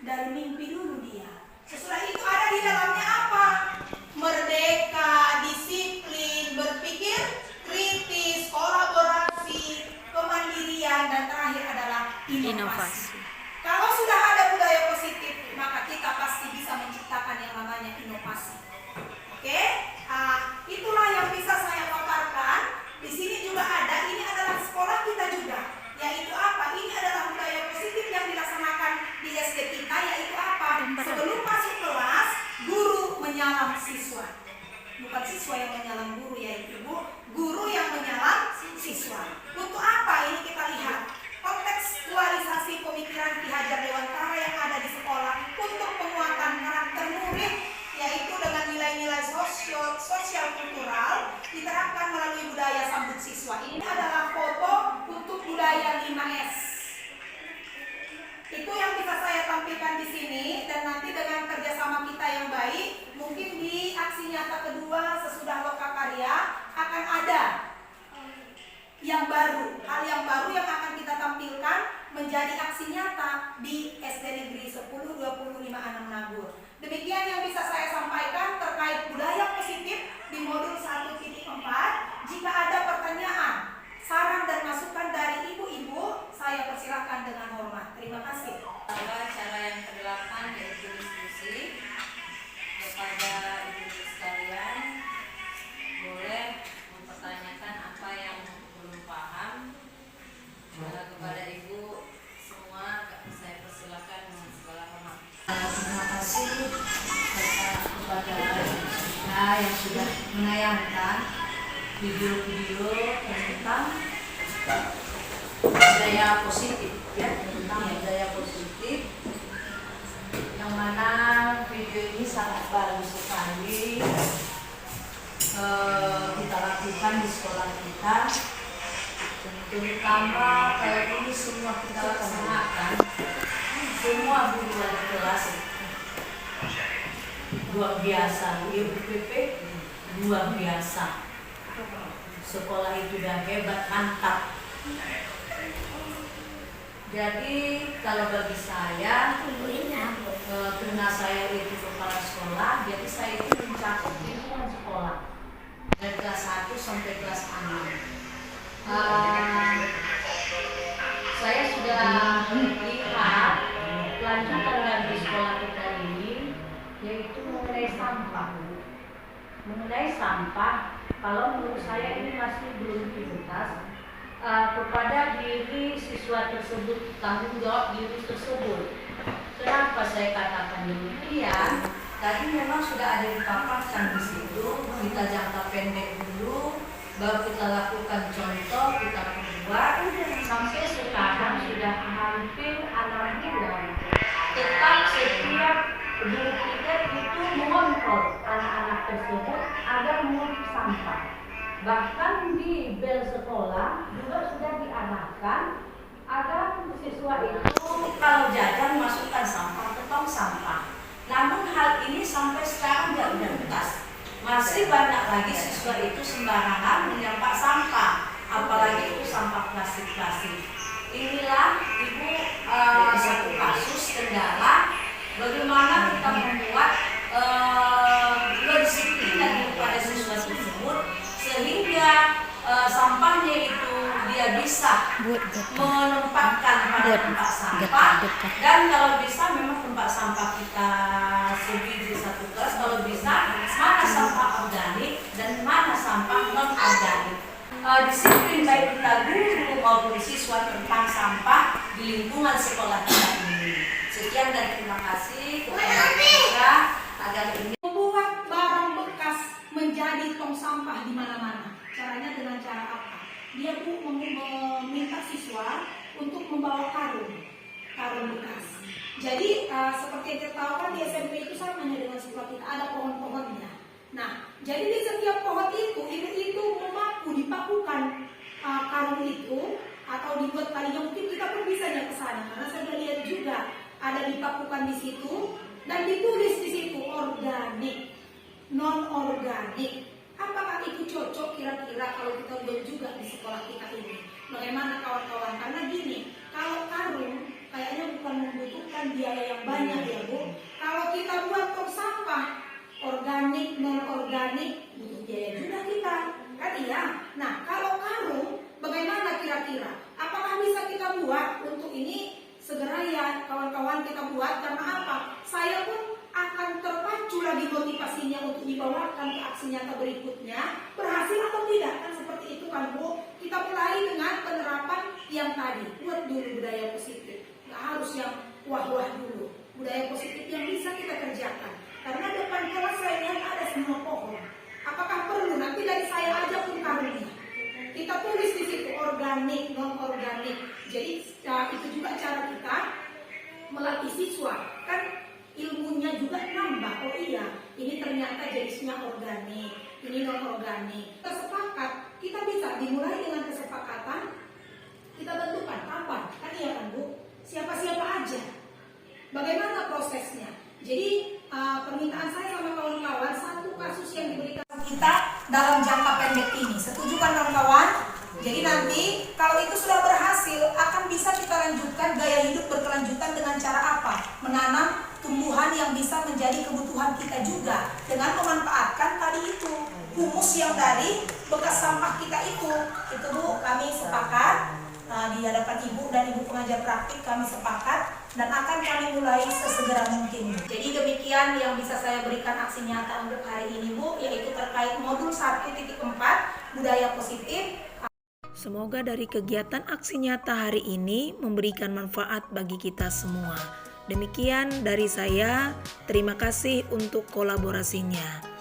Dari mimpi dulu dia. Sesudah itu ada di dalamnya apa? Merdeka, disiplin, berpikir kritis, kolaborasi, kemandirian, dan terakhir adalah inovasi. Kalau sudah ada budaya positif, maka kita pasti bisa menciptakan yang namanya inovasi. Oke? Itulah yang bisa saya paparkan. Di sini juga ada, ini adalah sekolah kita juga. Yaitu apa? Ini adalah budaya positif yang dilaksanakan di SD kita, yaitu apa? Sebelum masuk kelas, guru menyalam siswa. Bukan siswa yang menyalam guru, ya ibu. Guru yang menyalam siswa. Untuk apa? Ini kita lihat. Kontekstualisasi pemikiran Ki Hajar Dewantara yang ada di sekolah untuk penguatan karakter murid, yaitu dengan nilai-nilai sosial kultural diterapkan melalui budaya sambut siswa. Ini adalah foto untuk budaya 5S. Itu yang bisa saya tampilkan di sini, dan nanti dengan kerjasama kita yang baik, mungkin di aksi nyata kedua sesudah Lokakarya akan ada yang baru, hal yang baru yang akan kita tampilkan menjadi aksi nyata di SD Negeri 1025 Anam Nagur. Demikian yang bisa saya sampaikan terkait budaya positif di modul 1.4. Jika ada pertanyaan, saran dan masukan dari ibu-ibu, saya persilakan dengan hormat. Terima kasih. Cara yang ke-8 yaitu diskusi kepada ibu sekalian, boleh mempertanyakan apa yang belum paham. Kepada ibu semua saya persilakan dengan segala hormat. Terima kasih kepada kita yang sudah menayangkan video-video tentang budaya positif, ya, tentang budaya positif, yang mana video ini sangat bagus sekali kita lakukan di sekolah kita, terutama kalau ini semua kita laksanakan, semua guru wali kelas luar biasa, Ibu PP luar biasa, sekolah itu udah hebat, mantap. Jadi kalau bagi saya, karena saya itu kepala sekolah, jadi saya itu mencakup lingkungan sekolah dari kelas 1 sampai kelas 6. Saya sudah lihat kelanjutan dari sekolah kita ini, yaitu mengenai sampah. Mengenai sampah, kalau menurut saya ini masih belum tuntas. Kepada diri siswa tersebut, tanggung jawab diri tersebut. Kenapa saya katakan demikian? Tadi memang sudah ada dipaparkan di situ, kita jangka pendek dulu, baru kita lakukan contoh, kita perbuat, sampai sekarang sudah hampir 6 bulan. Tetap setiap guru kita itu mengontrol anak-anak tersebut agar mengurangi sampah. Bahkan di bel sekolah juga sudah diarahkan agar siswa itu kalau jajan masukkan sampah ke tong sampah. Namun hal ini sampai sekarang tidak tuntas. Masih banyak lagi siswa itu sembarangan menyampak sampah, apalagi itu sampah plastik-plastik. Inilah Ibu satu kasus kendala bagaimana kita membuat kedisiplinan kepada siswa tersebut sehingga sampahnya itu dia bisa menempatkan pada tempat sampah, dan kalau bisa memang tempat sampah kita sebiji satu kelas, kalau bisa mana sampah organik dan mana sampah non organik. Disiplin baik kita guru maupun siswa tentang sampah di lingkungan sekolah kita ini. Sekian dan terima kasih kepada kita agar ini Membuat barang bekas menjadi tong sampah di mana-mana. Caranya dengan cara apa? Dia tuh meminta siswa untuk membawa karung bekas. Jadi seperti yang kita tahu kan di SMP itu sama dengan siswa kita, ada pohon-pohonnya. Nah, jadi di setiap pohon itu, ibu itu dipakukan karung itu, atau dibuat talinya, mungkin kita pun bisa ke sana, karena saya lihat juga ada dipakukan di situ dan ditulis di situ organik, non organik. Apakah itu cocok kira-kira kalau kita lihat juga di sekolah kita ini? Bagaimana kawan-kawan? Karena gini, kalau karung kayaknya bukan membutuhkan biaya yang banyak ya Bu. Kalau kita buat tong sampah organik, non organik, butuh biaya juga kita, kan iya. Nah, kalau karung bagaimana kira-kira? Apakah bisa kita buat untuk ini? Segera ya kawan-kawan kita buat, karena apa? Saya pun akan terpacu lagi motivasinya untuk dibawakan ke aksi nyata berikutnya, berhasil atau tidak, kan seperti itu kan Bu. Kita mulai dengan penerapan yang tadi, buat dulu budaya positif, nggak harus yang wah-wah dulu, budaya positif yang bisa kita kerjakan. Karena depan kelas saya lihat ada semua pohon, apakah perlu nanti dari saya aja pun karungnya kita tulis di situ organik, non organik. Jadi itu juga cara kita melatih siswa, kan ilmunya juga nambah. Oh iya, ini ternyata jenisnya organik, ini non organik. Kita sepakat, kita bisa dimulai dengan kesepakatan. Kita tentukan kapan, kan iya kan Bu? Siapa-siapa aja. Bagaimana prosesnya? Jadi permintaan saya sama kawan-kawan, satu kasus yang diberikan kita dalam jangka pendek ini. Setuju kan kawan-kawan? Jadi nanti kalau itu sudah berhasil, akan bisa kita lanjutkan gaya hidup berkelanjutan dengan cara apa? Menanam tumbuhan yang bisa menjadi kebutuhan kita juga, dengan memanfaatkan tadi itu humus yang dari bekas sampah kita itu. Itu Bu, kami sepakat di hadapan Ibu dan Ibu pengajar praktik, kami sepakat dan akan kami mulai sesegera mungkin. Jadi demikian yang bisa saya berikan aksi nyata untuk hari ini Bu, yaitu terkait modul 1.4 budaya positif. Semoga dari kegiatan aksi nyata hari ini memberikan manfaat bagi kita semua. Demikian dari saya, terima kasih untuk kolaborasinya.